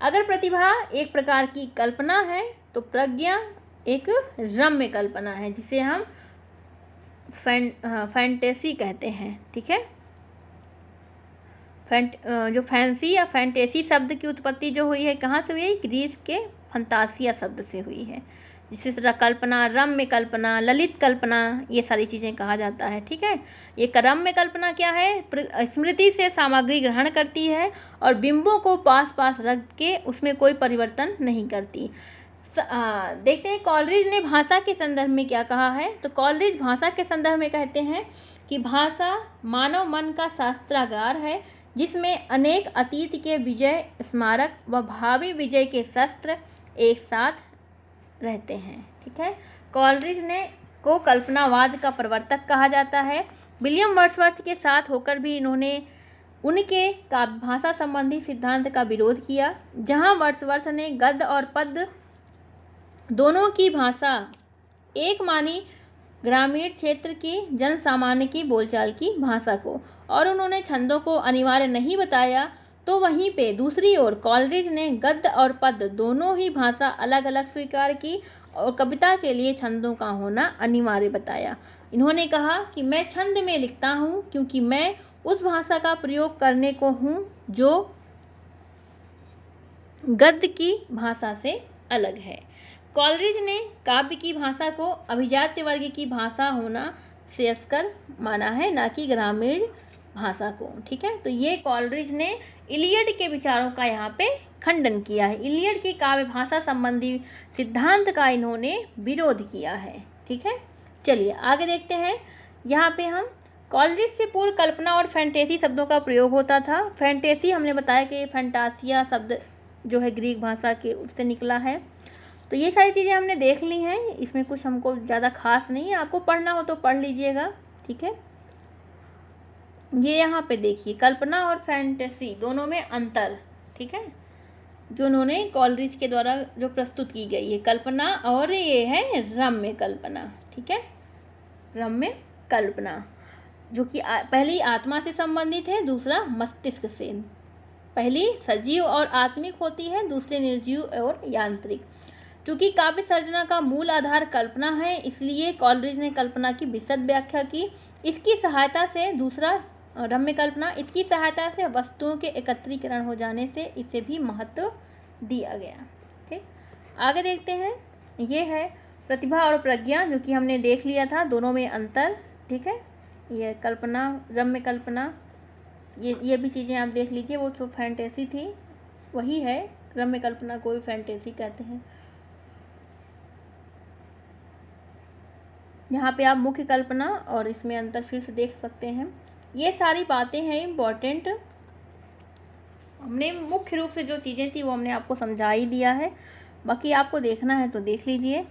अगर प्रतिभा एक प्रकार की कल्पना है तो प्रज्ञा एक रम्य कल्पना है, जिसे हम फैंटेसी कहते हैं। ठीक है, जो फैंसी या फैंटेसी शब्द की उत्पत्ति जो हुई है कहाँ से हुई है? ग्रीस के फंतासिया शब्द से हुई है, जिसे कल्पना, रम्य कल्पना, ललित कल्पना, ये सारी चीज़ें कहा जाता है। ठीक है, ये रम्य कल्पना क्या है? स्मृति से सामग्री ग्रहण करती है और बिंबों को पास पास रख के उसमें कोई परिवर्तन नहीं करती। देखते हैं कॉलरिज ने भाषा के संदर्भ में क्या कहा है। तो कॉलरिज भाषा के संदर्भ में कहते हैं कि भाषा मानव मन का शास्त्रागार है, जिसमें अनेक अतीत के विजय स्मारक व भावी विजय के शस्त्र एक साथ रहते हैं। ठीक है, कॉलरिज को कल्पनावाद का प्रवर्तक कहा जाता है। विलियम वर्ड्सवर्थ के साथ होकर भी इन्होंने उनके काव्य भाषा संबंधी सिद्धांत का विरोध किया, जहां वर्ड्सवर्थ ने गद्य और पद्य दोनों की भाषा एक मानी ग्रामीण क्षेत्र की जन सामान्य की बोलचाल की भाषा को, और उन्होंने छंदों को अनिवार्य नहीं बताया। तो वहीं पे दूसरी ओर कॉलरिज ने गद्य और पद्य दोनों ही भाषा अलग अलग स्वीकार की और कविता के लिए छंदों का होना अनिवार्य बताया। इन्होंने कहा कि मैं छंद में लिखता हूँ क्योंकि मैं उस भाषा का प्रयोग करने को हूँ जो गद्य की भाषा से अलग है। कॉलरिज ने काव्य की भाषा को अभिजात्य वर्ग की भाषा होना श्रेयस्कर माना है, ना कि ग्रामीण भाषा को। ठीक है, तो ये कॉलरिज ने इलियड के विचारों का यहाँ पे खंडन किया है। इलियड की काव्य भाषा संबंधी सिद्धांत का इन्होंने विरोध किया है। ठीक है, चलिए आगे देखते हैं। यहाँ पे हम कॉलरिज से पूर्व कल्पना और फैंटेसी शब्दों का प्रयोग होता था। फैंटेसी हमने बताया कि फैंटासिया शब्द जो है ग्रीक भाषा के उससे निकला है। तो ये सारी चीज़ें हमने देख ली हैं, इसमें कुछ हमको ज़्यादा खास नहीं है, आपको पढ़ना हो तो पढ़ लीजिएगा। ठीक है, ये यहाँ पे देखिए कल्पना और फैंटेसी दोनों में अंतर। ठीक है, जो उन्होंने कॉलरिज के द्वारा जो प्रस्तुत की गई है कल्पना, और ये है रम्य कल्पना। ठीक है, रम्य कल्पना जो कि पहली आत्मा से संबंधित है, दूसरा मस्तिष्क से। पहली सजीव और आत्मिक होती है, दूसरी निर्जीव और यांत्रिक। चूँकि काव्य सर्जना का मूल आधार कल्पना है, इसलिए कॉलरिज ने कल्पना की विशद व्याख्या की। इसकी सहायता से दूसरा रम्य कल्पना, इसकी सहायता से वस्तुओं के एकत्रीकरण हो जाने से इसे भी महत्व दिया गया। ठीक, आगे देखते हैं। ये है प्रतिभा और प्रज्ञा, जो कि हमने देख लिया था, दोनों में अंतर। ठीक है, ये कल्पना, रम्य कल्पना, ये भी चीज़ें आप देख लीजिए। वो तो फैंटेसी थी, वही है रम्य कल्पना को भी फैंटेसी कहते हैं। यहाँ पे आप मुख्य कल्पना और इसमें अंतर फिर से देख सकते हैं। ये सारी बातें हैं इम्पॉर्टेंट। हमने मुख्य रूप से जो चीज़ें थी वो हमने आपको समझा ही दिया है, बाकी आपको देखना है तो देख लीजिए।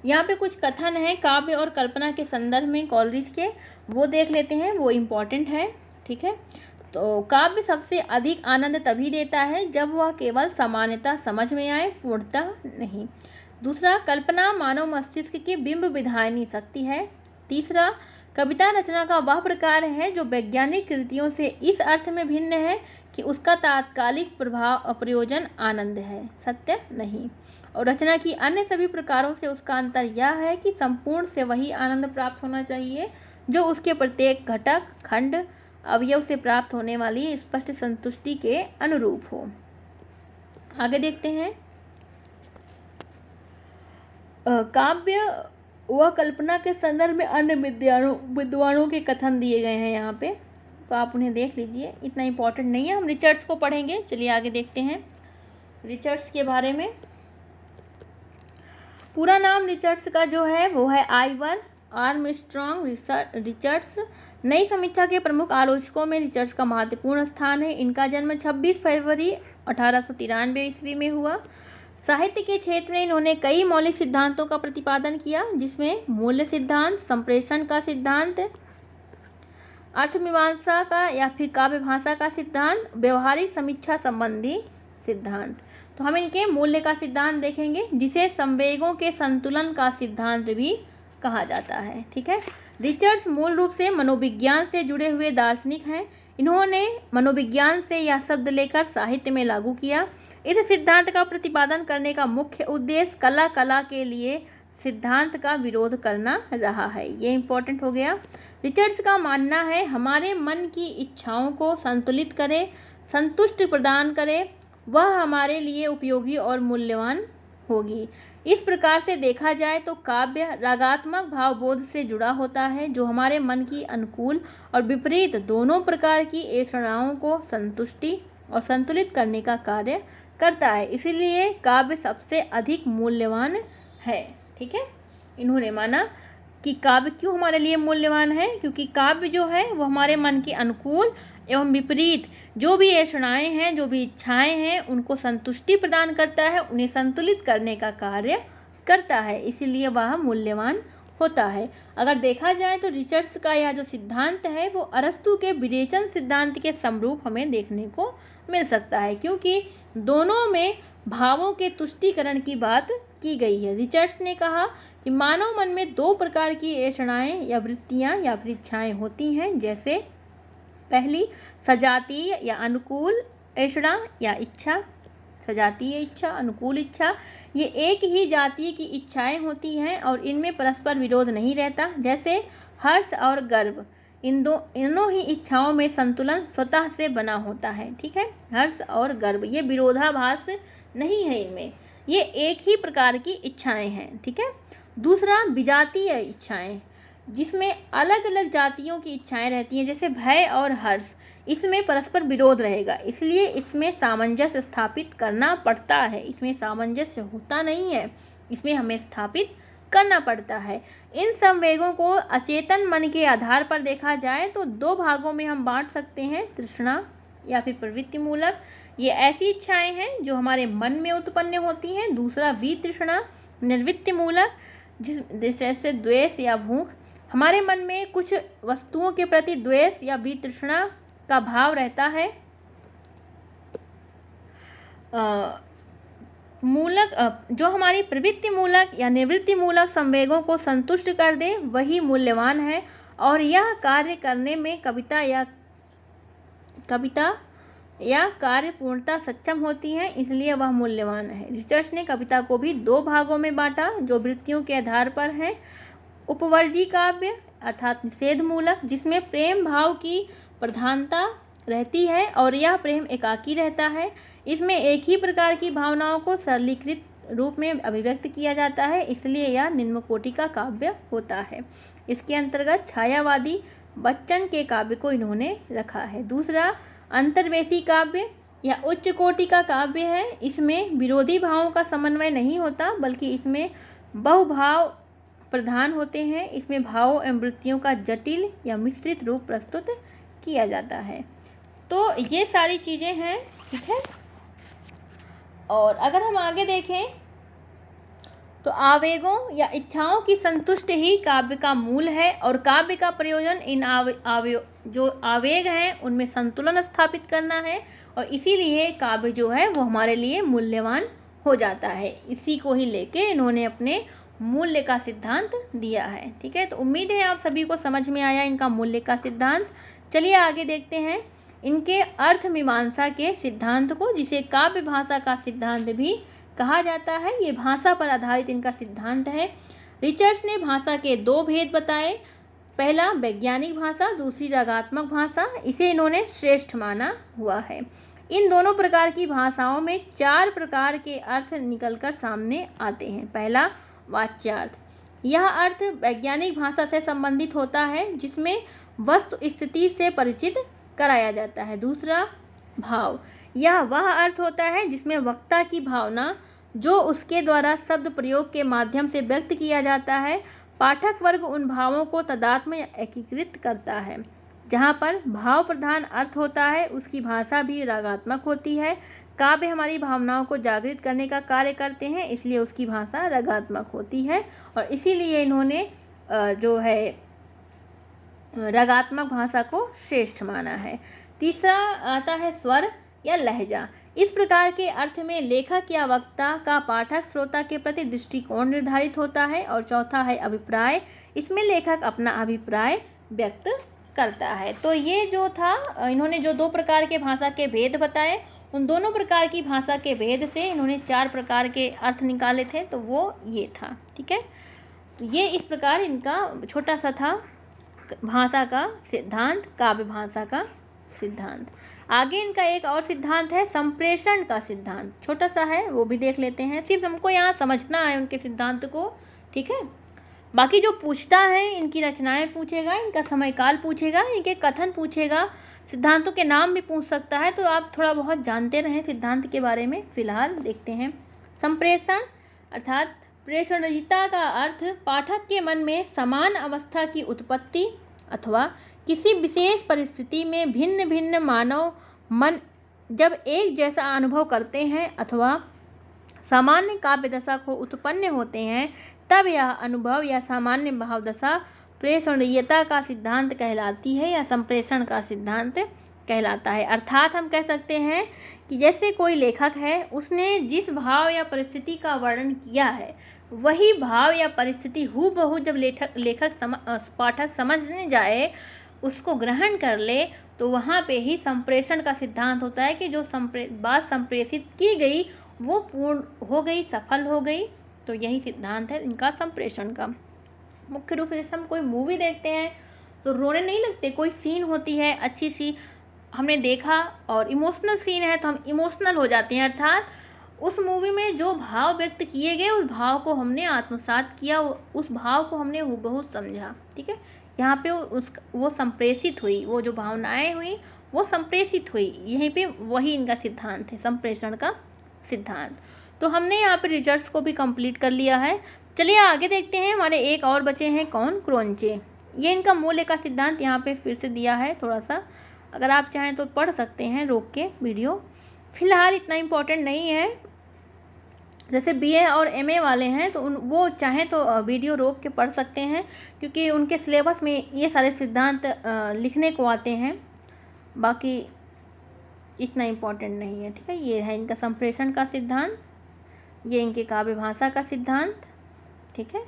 यहाँ पे कुछ कथन है काव्य और कल्पना के संदर्भ में कॉलरिज के, वो देख लेते हैं, वो इम्पॉर्टेंट है। ठीक है, तो काव्य सबसे अधिक आनंद तभी देता है जब वह केवल सामान्यता समझ में आए, पूर्णतः नहीं। दूसरा, कल्पना मानव मस्तिष्क की बिंब विधायनी शक्ति है। तीसरा, कविता रचना का वह प्रकार है जो वैज्ञानिक कृतियों से इस अर्थ में भिन्न है कि उसका तात्कालिक प्रयोजन आनंद है, सत्य नहीं। और रचना की अन्य सभी प्रकारों से उसका अंतर यह है कि संपूर्ण से वही आनंद प्राप्त होना चाहिए जो उसके प्रत्येक घटक, खंड, अवयव से प्राप्त होने वाली स्पष्ट संतुष्टि के अनुरूप हो। आगे देखते हैं। काव्य व कल्पना के संदर्भ में अन्य विद्वानों के कथन दिए गए हैं यहाँ पे, तो आप उन्हें देख लीजिए, इतना इम्पोर्टेंट नहीं है। हम रिचर्ड्स को पढ़ेंगे। चलिए आगे देखते हैं रिचर्ड्स के बारे में। पूरा नाम रिचर्ड्स का जो है वो है आइवर आर्मस्ट्रॉन्ग रिचर्ड्स। नई समीक्षा के प्रमुख आलोचकों में रिचर्ड्स का महत्वपूर्ण स्थान है। इनका जन्म 26 फरवरी 1893 ईस्वी में हुआ। साहित्य के क्षेत्र में इन्होंने कई मौलिक सिद्धांतों का प्रतिपादन किया, जिसमें मूल्य सिद्धांत, संप्रेषण का सिद्धांत, अर्थमीमांसा का या फिर काव्य भाषा का सिद्धांत, व्यवहारिक समीक्षा संबंधी सिद्धांत। तो हम इनके मूल्य का सिद्धांत देखेंगे, जिसे संवेगों के संतुलन का सिद्धांत भी कहा जाता है। ठीक है। रिचर्ड्स मूल रूप से मनोविज्ञान से जुड़े हुए दार्शनिक हैं। इन्होंने मनोविज्ञान से यह शब्द लेकर साहित्य में लागू किया। इस सिद्धांत का प्रतिपादन करने का मुख्य उद्देश्य कला के लिए सिद्धांत का विरोध करना रहा है। ये इंपॉर्टेंट हो गया। रिचर्ड्स का मानना है हमारे मन की इच्छाओं को संतुलित करे, संतुष्ट प्रदान करे, वह हमारे लिए उपयोगी और मूल्यवान होगी। इस प्रकार से देखा जाए तो काव्य रागात्मक भावबोध से जुड़ा होता है, जो हमारे मन की अनुकूल और विपरीत दोनों प्रकार की ऐषणाओं को संतुष्टि और संतुलित करने का कार्य करता है। इसलिए काव्य सबसे अधिक मूल्यवान है। ठीक है। इन्होंने माना कि काव्य क्यों हमारे लिए मूल्यवान है, क्योंकि काव्य जो है वो हमारे मन के अनुकूल एवं विपरीत जो भी ऐषणाएं हैं, जो भी इच्छाएं हैं, उनको संतुष्टि प्रदान करता है, उन्हें संतुलित करने का कार्य करता है, इसीलिए वह मूल्यवान होता है। अगर देखा जाए तो रिचर्ड्स का यह जो सिद्धांत है वो अरस्तु के विरेचन सिद्धांत के समरूप हमें देखने को मिल सकता है, क्योंकि दोनों में भावों के तुष्टीकरण की बात की गई है। रिचर्ड्स ने कहा कि मानव मन में दो प्रकार की ऐषणाएं या वृत्तियां या इच्छाएं होती हैं, जैसे पहली सजातीय या अनुकूल ऐषणा या इच्छा। सजातीय इच्छा, अनुकूल इच्छा, ये एक ही जाति की इच्छाएं होती हैं और इनमें परस्पर विरोध नहीं रहता। जैसे हर्ष और गर्व, दोनों ही इच्छाओं में संतुलन स्वतः से बना होता है। ठीक है। हर्ष और गर्व ये विरोधाभास नहीं है, इनमें ये एक ही प्रकार की इच्छाएं हैं। ठीक है। दूसरा विजातीय इच्छाएं, जिसमें अलग अलग जातियों की इच्छाएं रहती हैं, जैसे भय और हर्ष, इसमें परस्पर विरोध रहेगा, इसलिए इसमें सामंजस्य स्थापित करना पड़ता है। इसमें सामंजस्य होता नहीं है, इसमें हमें स्थापित करना पड़ता है। इन संवेगों को अचेतन मन के आधार पर देखा जाए तो दो भागों में हम बांट सकते हैं, तृष्णा या फिर प्रवृत्ति मूलक। ये ऐसी इच्छाएं हैं जो हमारे मन में उत्पन्न होती हैं। दूसरा वितृष्णा, निर्वृत्ति मूलक, जैसे द्वेष या भूख। हमारे मन में कुछ वस्तुओं के प्रति द्वेष या वितृष्णा का भाव रहता है। जो हमारी प्रवृत्ति मूलक या निवृत्ति मूलक संवेगों को संतुष्ट कर दे वही मूल्यवान है, और यह कार्य करने में कविता या कार्य पूर्णता सक्षम होती है, इसलिए वह मूल्यवान है। रिचर्ड्स ने कविता को भी दो भागों में बांटा जो वृत्तियों के आधार पर है। उपवर्जी काव्य अर्थात निषेध मूलक, जिसमें प्रेम भाव की प्रधानता रहती है और यह प्रेम एकाकी रहता है। इसमें एक ही प्रकार की भावनाओं को सरलीकृत रूप में अभिव्यक्त किया जाता है, इसलिए यह निम्न कोटि का काव्य होता है। इसके अंतर्गत छायावादी बच्चन के काव्य को इन्होंने रखा है। दूसरा अंतर्वेशी काव्य या उच्च कोटि का काव्य है। इसमें विरोधी भावों का समन्वय नहीं होता, बल्कि इसमें बहुभाव प्रधान होते हैं। इसमें भावों एवं वृत्तियों का जटिल या मिश्रित रूप प्रस्तुत किया जाता है। तो ये सारी चीज़ें हैं। ठीक है। और अगर हम आगे देखें तो आवेगों या इच्छाओं की संतुष्टि ही काव्य का मूल है, और काव्य का प्रयोजन इन जो आवेग हैं उनमें संतुलन स्थापित करना है, और इसीलिए काव्य जो है वो हमारे लिए मूल्यवान हो जाता है। इसी को ही लेके इन्होंने अपने मूल्य का सिद्धांत दिया है। ठीक है, तो उम्मीद है आप सभी को समझ में आया इनका मूल्य का सिद्धांत। चलिए आगे देखते हैं इनके अर्थ मीमांसा के सिद्धांत को, जिसे काव्य भाषा का सिद्धांत भी कहा जाता है। ये भाषा पर आधारित इनका सिद्धांत है। रिचर्ड्स ने भाषा के दो भेद बताए, पहला वैज्ञानिक भाषा, दूसरी रागात्मक भाषा। इसे इन्होंने श्रेष्ठ माना हुआ है। इन दोनों प्रकार की भाषाओं में 4 प्रकार के अर्थ निकलकर सामने आते हैं। पहला वाच्यार्थ, यह अर्थ वैज्ञानिक भाषा से संबंधित होता है, जिसमें वस्तु स्थिति से परिचित कराया जाता है। दूसरा भाव, यह वह अर्थ होता है जिसमें वक्ता की भावना जो उसके द्वारा शब्द प्रयोग के माध्यम से व्यक्त किया जाता है, पाठक वर्ग उन भावों को तादात्म्य में एकीकृत करता है। जहाँ पर भाव प्रधान अर्थ होता है उसकी भाषा भी रागात्मक होती है। काव्य हमारी भावनाओं को जागृत करने का कार्य करते हैं, इसलिए उसकी भाषा रागात्मक होती है और इसीलिए इन्होंने जो है रागात्मक भाषा को श्रेष्ठ माना है। तीसरा आता है स्वर या लहजा। इस प्रकार के अर्थ में लेखक या वक्ता का पाठक श्रोता के प्रति दृष्टिकोण निर्धारित होता है। और चौथा है अभिप्राय, इसमें लेखक अपना अभिप्राय व्यक्त करता है। तो ये जो था, इन्होंने जो 2 प्रकार के भाषा के भेद बताए, उन दोनों प्रकार की भाषा के भेद से इन्होंने 4 प्रकार के अर्थ निकाले थे, तो वो ये था। ठीक है, तो ये इस प्रकार इनका छोटा सा था भाषा का सिद्धांत, काव्य भाषा का सिद्धांत। आगे इनका एक और सिद्धांत है संप्रेषण का सिद्धांत, छोटा सा है, वो भी देख लेते हैं। सिर्फ हमको यहाँ समझना है उनके सिद्धांत को। ठीक है, बाकी जो पूछता है इनकी रचनाएं पूछेगा, इनका समयकाल पूछेगा, इनके कथन पूछेगा, सिद्धांतों के नाम भी पूछ सकता है, तो आप थोड़ा बहुत जानते रहें सिद्धांत के बारे में। फिलहाल देखते हैं संप्रेषण अर्थात प्रेषणीयता का अर्थ पाठक के मन में समान अवस्था की उत्पत्ति अथवा किसी विशेष परिस्थिति में भिन्न भिन्न मानव मन जब एक जैसा अनुभव करते हैं अथवा सामान्य काव्य दशा को उत्पन्न होते हैं, तब यह अनुभव या सामान्य भाव दशा प्रेषणीयता का सिद्धांत कहलाती है या संप्रेषण का सिद्धांत कहलाता है। अर्थात हम कह सकते हैं कि जैसे कोई लेखक है, उसने जिस भाव या परिस्थिति का वर्णन किया है, वही भाव या परिस्थिति हूबहू जब पाठक समझने जाए, उसको ग्रहण कर ले, तो वहाँ पे ही संप्रेषण का सिद्धांत होता है कि जो बात संप्रेषित की गई वो पूर्ण हो गई, सफल हो गई। तो यही सिद्धांत है इनका संप्रेषण का। मुख्य रूप से जैसे हम कोई मूवी देखते हैं तो रोने नहीं लगते, कोई सीन होती है अच्छी सी, हमने देखा और इमोशनल सीन है तो हम इमोशनल हो जाते हैं, अर्थात उस मूवी में जो भाव व्यक्त किए गए उस भाव को हमने आत्मसात किया, उस भाव को हमने हूबहू समझा। ठीक है, यहाँ पे वो संप्रेषित हुई, वो जो भावनाएं हुई वो संप्रेषित हुई, यहीं पे वही इनका सिद्धांत है संप्रेषण का सिद्धांत। तो हमने यहाँ पे रिचर्ड्स को भी कंप्लीट कर लिया है। चलिए आगे देखते हैं, हमारे एक और बचे हैं कौन, क्रोंचे। ये इनका मूल्य का सिद्धांत यहाँ पे फिर से दिया है, थोड़ा सा अगर आप चाहें तो पढ़ सकते हैं रोक के वीडियो, फिलहाल इतना इम्पोर्टेंट नहीं है। जैसे बीए और एमए वाले हैं तो वो चाहें तो वीडियो रोक के पढ़ सकते हैं, क्योंकि उनके सिलेबस में ये सारे सिद्धांत लिखने को आते हैं, बाकी इतना इम्पोर्टेंट नहीं है। ठीक है, ये है इनका संप्रेषण का सिद्धांत, ये इनके काव्य भाषा का सिद्धांत। ठीक है,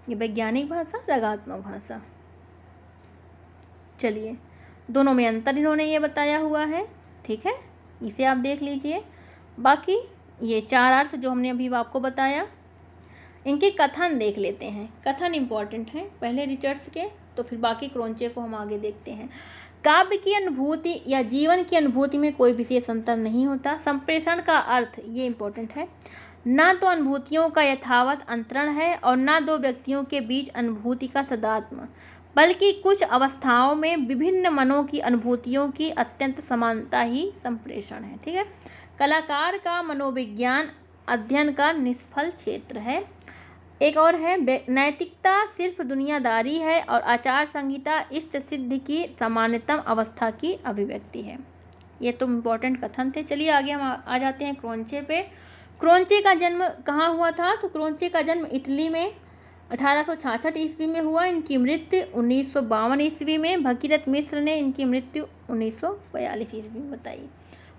ये वैज्ञानिक भाषा, रागात्मक भाषा। चलिए, दोनों में अंतर इन्होंने ये बताया हुआ है। ठीक है, इसे आप देख लीजिए। बाकी ये 4 अर्थ जो हमने अभी आपको बताया, इनके कथन देख लेते हैं। कथन इम्पॉर्टेंट है, पहले रिचर्ड्स के, तो फिर बाकी क्रोंचे को हम आगे देखते हैं। काव्य की अनुभूति या जीवन की अनुभूति में कोई विशेष अंतर नहीं होता। संप्रेषण का अर्थ, ये इम्पोर्टेंट है, ना तो अनुभूतियों का यथावत अंतरण है और ना 2 व्यक्तियों के बीच अनुभूति का सदात्म, बल्कि कुछ अवस्थाओं में विभिन्न मनों की अनुभूतियों की अत्यंत समानता ही संप्रेषण है। ठीक है, कलाकार का मनोविज्ञान अध्ययन का निष्फल क्षेत्र है। एक और है, नैतिकता सिर्फ दुनियादारी है और आचार संहिता इष्ट सिद्धि की सामान्यतम अवस्था की अभिव्यक्ति है। ये तो इम्पोर्टेंट कथन थे। चलिए आगे हम आ जाते हैं क्रोंचे पे। क्रोंचे का जन्म कहाँ हुआ था? तो क्रोंचे का जन्म इटली में 1866 ईस्वी में हुआ। इनकी मृत्यु 1952 ईस्वी में। भगीरथ मिश्र ने इनकी मृत्यु 1942 ईस्वी में बताई।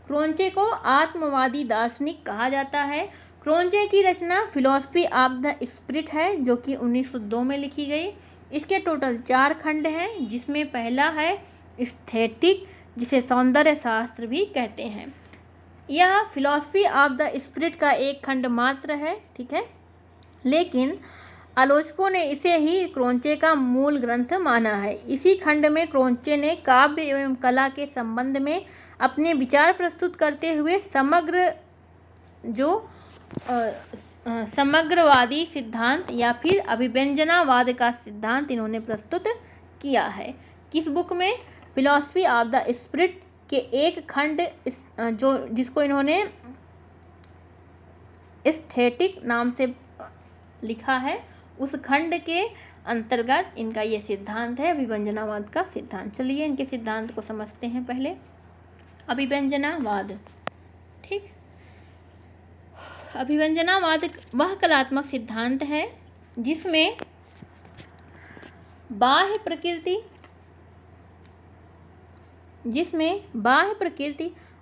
क्रोंचे को आत्मवादी दार्शनिक कहा जाता है। क्रोंचे की रचना फिलॉसफी ऑफ द स्पिरिट है, जो कि 1902 में लिखी गई। इसके टोटल 4 खंड हैं, जिसमें पहला है एस्थेटिक, जिसे सौंदर्य शास्त्र भी कहते हैं। यह फिलॉसफी ऑफ द स्पिरिट का एक खंड मात्र है, ठीक है, लेकिन आलोचकों ने इसे ही क्रोंचे का मूल ग्रंथ माना है। इसी खंड में क्रोंचे ने काव्य एवं कला के संबंध में अपने विचार प्रस्तुत करते हुए समग्रवादी सिद्धांत या फिर अभिव्यंजनावाद का सिद्धांत इन्होंने प्रस्तुत किया है। किस बुक में? फिलॉसफी ऑफ द स्पिरिट के एक खंड जिसको इन्होंने एस्थेटिक नाम से लिखा है, उस खंड के अंतर्गत इनका ये सिद्धांत है, अभिव्यंजनावाद का सिद्धांत। चलिए इनके सिद्धांत को समझते हैं। पहले अभिव्यंजनावाद, ठीक। अभिव्यंजनावाद वह कलात्मक सिद्धांत है जिसमें बाह्य प्रकृति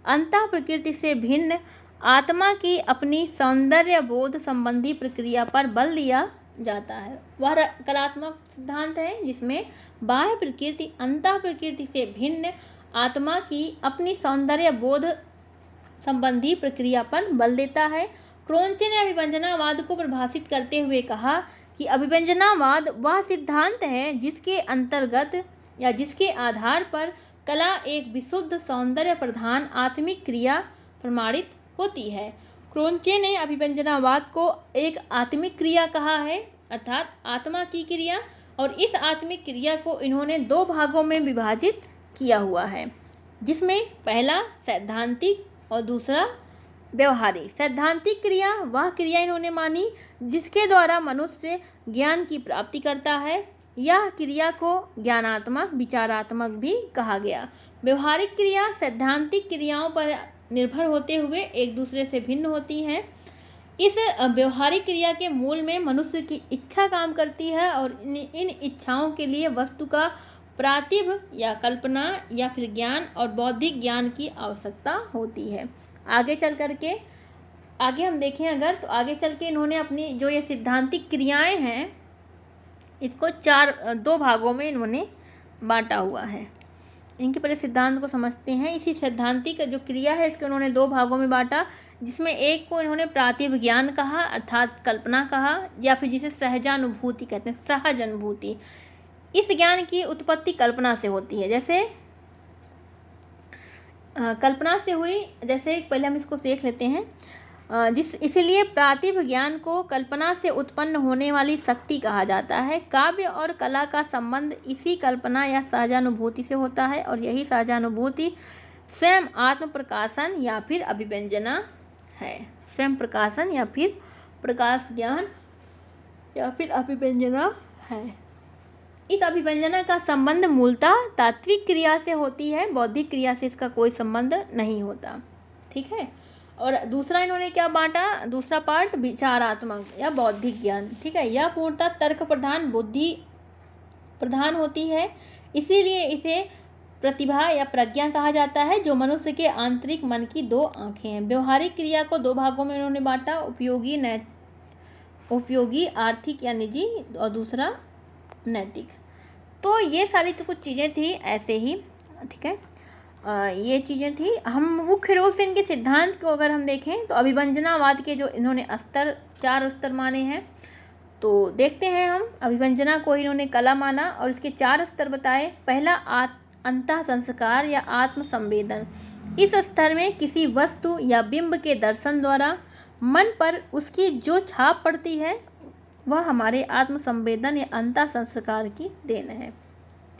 अंतः प्रकृति से भिन्न आत्मा की अपनी सौंदर्य बोध संबंधी प्रक्रिया पर बल दिया जाता है। वह कलात्मक सिद्धांत है जिसमें बाह्य प्रकृति अंतः प्रकृति से भिन्न आत्मा की अपनी सौंदर्य बोध संबंधी प्रक्रिया पर बल देता है। क्रोंचे ने अभिव्यंजनावाद को परिभाषित करते हुए कहा कि अभिव्यंजनावाद वह सिद्धांत है जिसके अंतर्गत या जिसके आधार पर कला एक विशुद्ध सौंदर्य प्रधान आत्मिक क्रिया प्रमाणित होती है। क्रोंचे ने अभिव्यंजनावाद को एक आत्मिक क्रिया कहा है, अर्थात आत्मा की क्रिया, और इस आत्मिक क्रिया को इन्होंने 2 भागों में विभाजित किया हुआ है, जिसमें पहला सैद्धांतिक और दूसरा व्यवहारिक। सैद्धांतिक क्रिया वह क्रिया इन्होंने मानी जिसके द्वारा मनुष्य ज्ञान की प्राप्ति करता है। यह क्रिया को ज्ञानात्मक विचारात्मक भी कहा गया। व्यवहारिक क्रिया सैद्धांतिक क्रियाओं पर निर्भर होते हुए एक दूसरे से भिन्न होती हैं। इस व्यवहारिक क्रिया के मूल में मनुष्य की इच्छा काम करती है और इन इच्छाओं के लिए वस्तु का प्रातिभ या कल्पना या फिर ज्ञान और बौद्धिक ज्ञान की आवश्यकता होती है। आगे हम देखें अगर, तो आगे चल के इन्होंने अपनी जो ये सिद्धांतिक क्रियाएं हैं इसको 2 भागों में इन्होंने बांटा हुआ है। इनके पहले सिद्धांत को समझते हैं। इसी सैद्धांतिक जो क्रिया है इसको उन्होंने 2 भागों में बांटा, जिसमें एक को इन्होंने प्रातिभ ज्ञान कहा, अर्थात कल्पना कहा, या फिर जिसे सहजानुभूति कहते हैं, सहज अनुभूति। इस ज्ञान की उत्पत्ति कल्पना से होती है। जैसे कल्पना से हुई, जैसे पहले हम इसको देख लेते हैं। इसलिए प्रातिभ ज्ञान को कल्पना से उत्पन्न होने वाली शक्ति कहा जाता है। काव्य और कला का संबंध इसी कल्पना या सहजानुभूति से होता है, और यही सहजानुभूति स्वयं आत्म प्रकाशन या फिर अभिव्यंजना है। स्वयं प्रकाशन या फिर प्रकाश ज्ञान या फिर अभिव्यंजना है। इस अभिव्यंजना का संबंध मूलतः तात्विक क्रिया से होती है, बौद्धिक क्रिया से इसका कोई संबंध नहीं होता, ठीक है। और दूसरा इन्होंने क्या बांटा, दूसरा पार्ट विचारात्मक या बौद्धिक ज्ञान, ठीक है। यह पूर्णतः तर्क प्रधान, बुद्धि प्रधान होती है, इसीलिए इसे प्रतिभा या प्रज्ञा कहा जाता है, जो मनुष्य के आंतरिक मन की 2 आँखें हैं। व्यवहारिक क्रिया को 2 भागों में इन्होंने बांटा, उपयोगी आर्थिक या निजी, और दूसरा नैतिक। तो ये सारी तो कुछ चीज़ें थी ऐसे ही, ठीक है। ये चीज़ें थी। हम मुख्य रूप से इनके सिद्धांत को अगर हम देखें तो अभिव्यंजनावाद के जो इन्होंने 4 स्तर माने हैं, तो देखते हैं हम। अभिव्यंजना को इन्होंने कला माना और इसके 4 स्तर बताए। पहला अंतः संस्कार या आत्म संवेदन। इस स्तर में किसी वस्तु या बिंब के दर्शन द्वारा मन पर उसकी जो छाप पड़ती है वह हमारे आत्म संवेदन या अंतः संस्कार की देन है,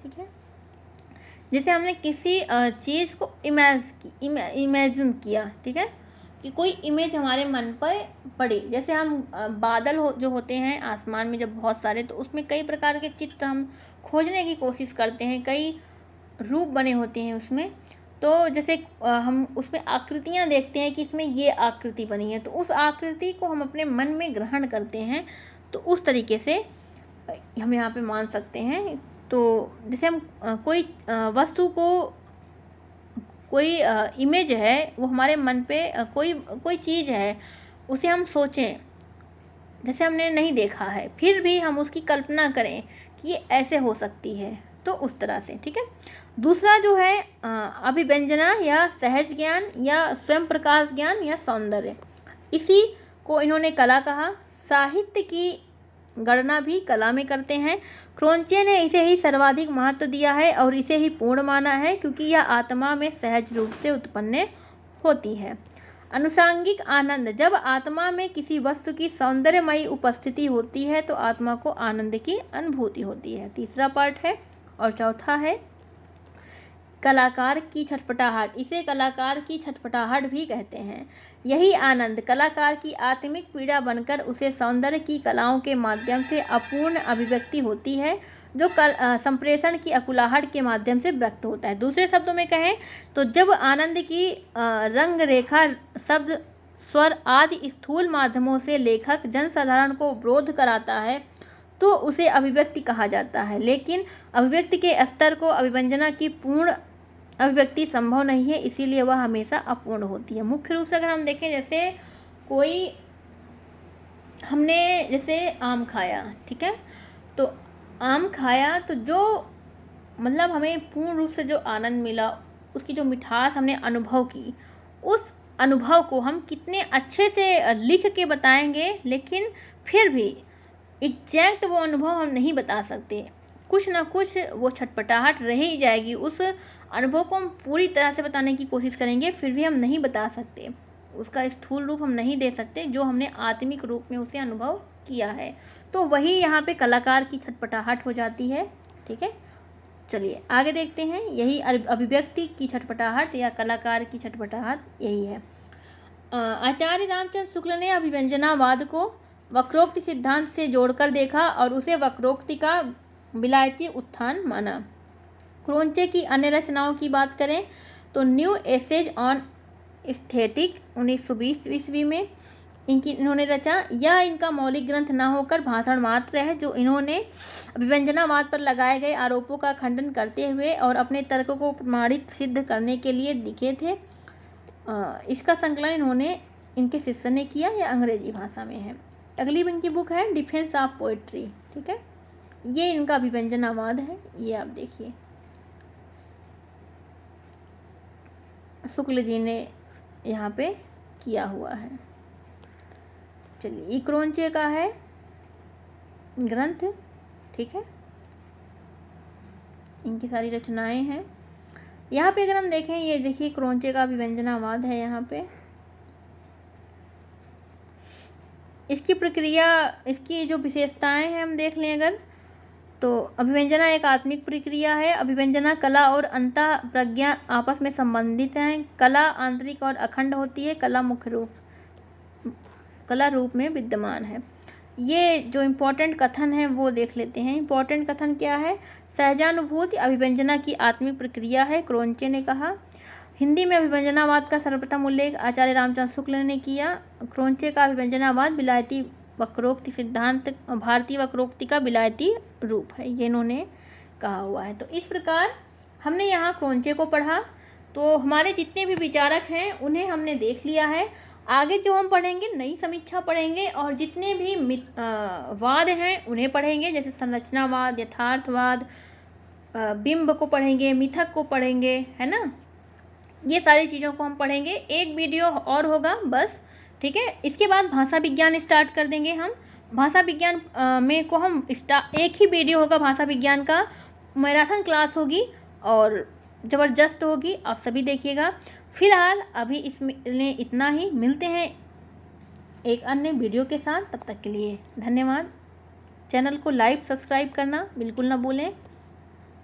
ठीक है। जैसे हमने किसी चीज़ को इमेजिन किया, ठीक है, कि कोई इमेज हमारे मन पर पड़ी। जैसे हम बादल जो होते हैं आसमान में जब बहुत सारे, तो उसमें कई प्रकार के चित्र हम खोजने की कोशिश करते हैं, कई रूप बने होते हैं उसमें। तो जैसे हम उसमें आकृतियाँ देखते हैं कि इसमें ये आकृति बनी है, तो उस आकृति को हम अपने मन में ग्रहण करते हैं, तो उस तरीके से हम यहाँ पे मान सकते हैं। तो जैसे हम कोई वस्तु को, कोई इमेज है वो हमारे मन पे, कोई चीज़ है उसे हम सोचें जैसे हमने नहीं देखा है, फिर भी हम उसकी कल्पना करें कि ये ऐसे हो सकती है, तो उस तरह से। ठीक है। दूसरा जो है अभिव्यंजना या सहज ज्ञान या स्वयं प्रकाश ज्ञान या सौंदर्य, इसी को इन्होंने कला कहा। साहित्य की गणना भी कला में करते हैं। क्रोंचे ने इसे ही सर्वाधिक महत्व दिया है और इसे ही पूर्ण माना है, क्योंकि यह आत्मा में सहज रूप से उत्पन्न होती है। अनुषांगिक आनंद, जब आत्मा में किसी वस्तु की सौंदर्यमयी उपस्थिति होती है तो आत्मा को आनंद की अनुभूति होती है। तीसरा पार्ट है। और चौथा है कलाकार की छटपटाहट, इसे कलाकार की छटपटाहट भी कहते हैं। यही आनंद कलाकार की आत्मिक पीड़ा बनकर उसे सौंदर्य की कलाओं के माध्यम से अपूर्ण अभिव्यक्ति होती है, जो संप्रेषण की अकुलाहट के माध्यम से व्यक्त होता है। दूसरे शब्दों में कहें तो जब आनंद की रंग रेखा, शब्द, स्वर आदि स्थूल माध्यमों से लेखक जनसाधारण को अवरोध कराता है तो उसे अभिव्यक्ति कहा जाता है, लेकिन अभिव्यक्ति के स्तर को अभिव्यंजना की पूर्ण अभिव्यक्ति संभव नहीं है, इसीलिए वह हमेशा अपूर्ण होती है। मुख्य रूप से अगर हम देखें, जैसे कोई हमने जैसे आम खाया, ठीक है, तो आम खाया तो जो मतलब हमें पूर्ण रूप से जो आनंद मिला, उसकी जो मिठास हमने अनुभव की, उस अनुभव को हम कितने अच्छे से लिख के बताएंगे, लेकिन फिर भी एग्जैक्ट वो अनुभव हम नहीं बता सकते। कुछ ना कुछ वो छटपटाहट रह ही जाएगी। उस अनुभव को हम पूरी तरह से बताने की कोशिश करेंगे, फिर भी हम नहीं बता सकते, उसका स्थूल रूप हम नहीं दे सकते जो हमने आत्मिक रूप में उसे अनुभव किया है। तो वही यहाँ पे कलाकार की छटपटाहट हो जाती है। ठीक है, चलिए आगे देखते हैं। यही अभिव्यक्ति की छटपटाहट या कलाकार की छटपटाहट यही है। आचार्य रामचंद्र शुक्ल ने अभिव्यंजनावाद को वक्रोक्ति सिद्धांत से जोड़कर देखा और उसे वक्रोक्ति का विलायती उत्थान माना। क्रोंचे की अन्य रचनाओं की बात करें तो न्यू एसेज ऑन एस्थेटिक 1920 ईस्वी में इन्होंने रचा। यह इनका मौलिक ग्रंथ न होकर भाषण मात्र है, जो इन्होंने अभिव्यंजनावाद पर लगाए गए आरोपों का खंडन करते हुए और अपने तर्क को प्रमाणित सिद्ध करने के लिए लिखे थे। इसका संकलन इन्होंने इनके शिष्य ने किया, या अंग्रेजी भाषा में है। अगली इनकी बुक है डिफेंस ऑफ पोइट्री। ठीक है, ये इनका अभिव्यंजनावाद है, ये आप देखिए शुक्ल जी ने यहाँ पे किया हुआ है। चलिए, ये क्रोंचे का है ग्रंथ। ठीक है, इनकी सारी रचनाएं हैं। यहाँ पे अगर हम देखें, ये देखिए क्रोंचे का अभिव्यंजनावाद है। यहाँ पे इसकी प्रक्रिया, इसकी जो विशेषताएं हैं हम देख लें अगर, तो अभिव्यंजना एक आत्मिक प्रक्रिया है। अभिव्यंजना कला और अंतः प्रज्ञा आपस में संबंधित हैं। कला आंतरिक और अखंड होती है। कला मुख्य कला रूप में विद्यमान है। ये जो इम्पोर्टेंट कथन है वो देख लेते हैं। इम्पोर्टेंट कथन क्या है? सहजानुभूति अभिव्यंजना की आत्मिक प्रक्रिया है, क्रोंचे ने कहा। हिंदी में अभिव्यंजनावाद का सर्वप्रथम उल्लेख आचार्य रामचंद्र शुक्ल ने किया। क्रोंचे का अभिव्यंजनावाद विलायती वक्रोक्ति सिद्धांत, भारतीय वक्रोक्ति का विलायती रूप है, ये इन्होंने कहा हुआ है। तो इस प्रकार हमने यहाँ क्रोंचे को पढ़ा, तो हमारे जितने भी विचारक हैं उन्हें हमने देख लिया है। आगे जो हम पढ़ेंगे नई समीक्षा पढ़ेंगे, और जितने भी वाद हैं उन्हें पढ़ेंगे, जैसे संरचनावाद, यथार्थवाद, बिंब को पढ़ेंगे, मिथक को पढ़ेंगे, है ना। ये सारी चीज़ों को हम पढ़ेंगे। एक वीडियो और होगा बस, ठीक है। इसके बाद भाषा विज्ञान स्टार्ट कर देंगे हम। भाषा विज्ञान में को हम एक ही वीडियो होगा भाषा विज्ञान का, मैराथन क्लास होगी और ज़बरदस्त होगी, आप सभी देखिएगा। फिलहाल अभी इसमें इतना ही, मिलते हैं एक अन्य वीडियो के साथ। तब तक के लिए धन्यवाद। चैनल को लाइक सब्सक्राइब करना बिल्कुल ना भूलें।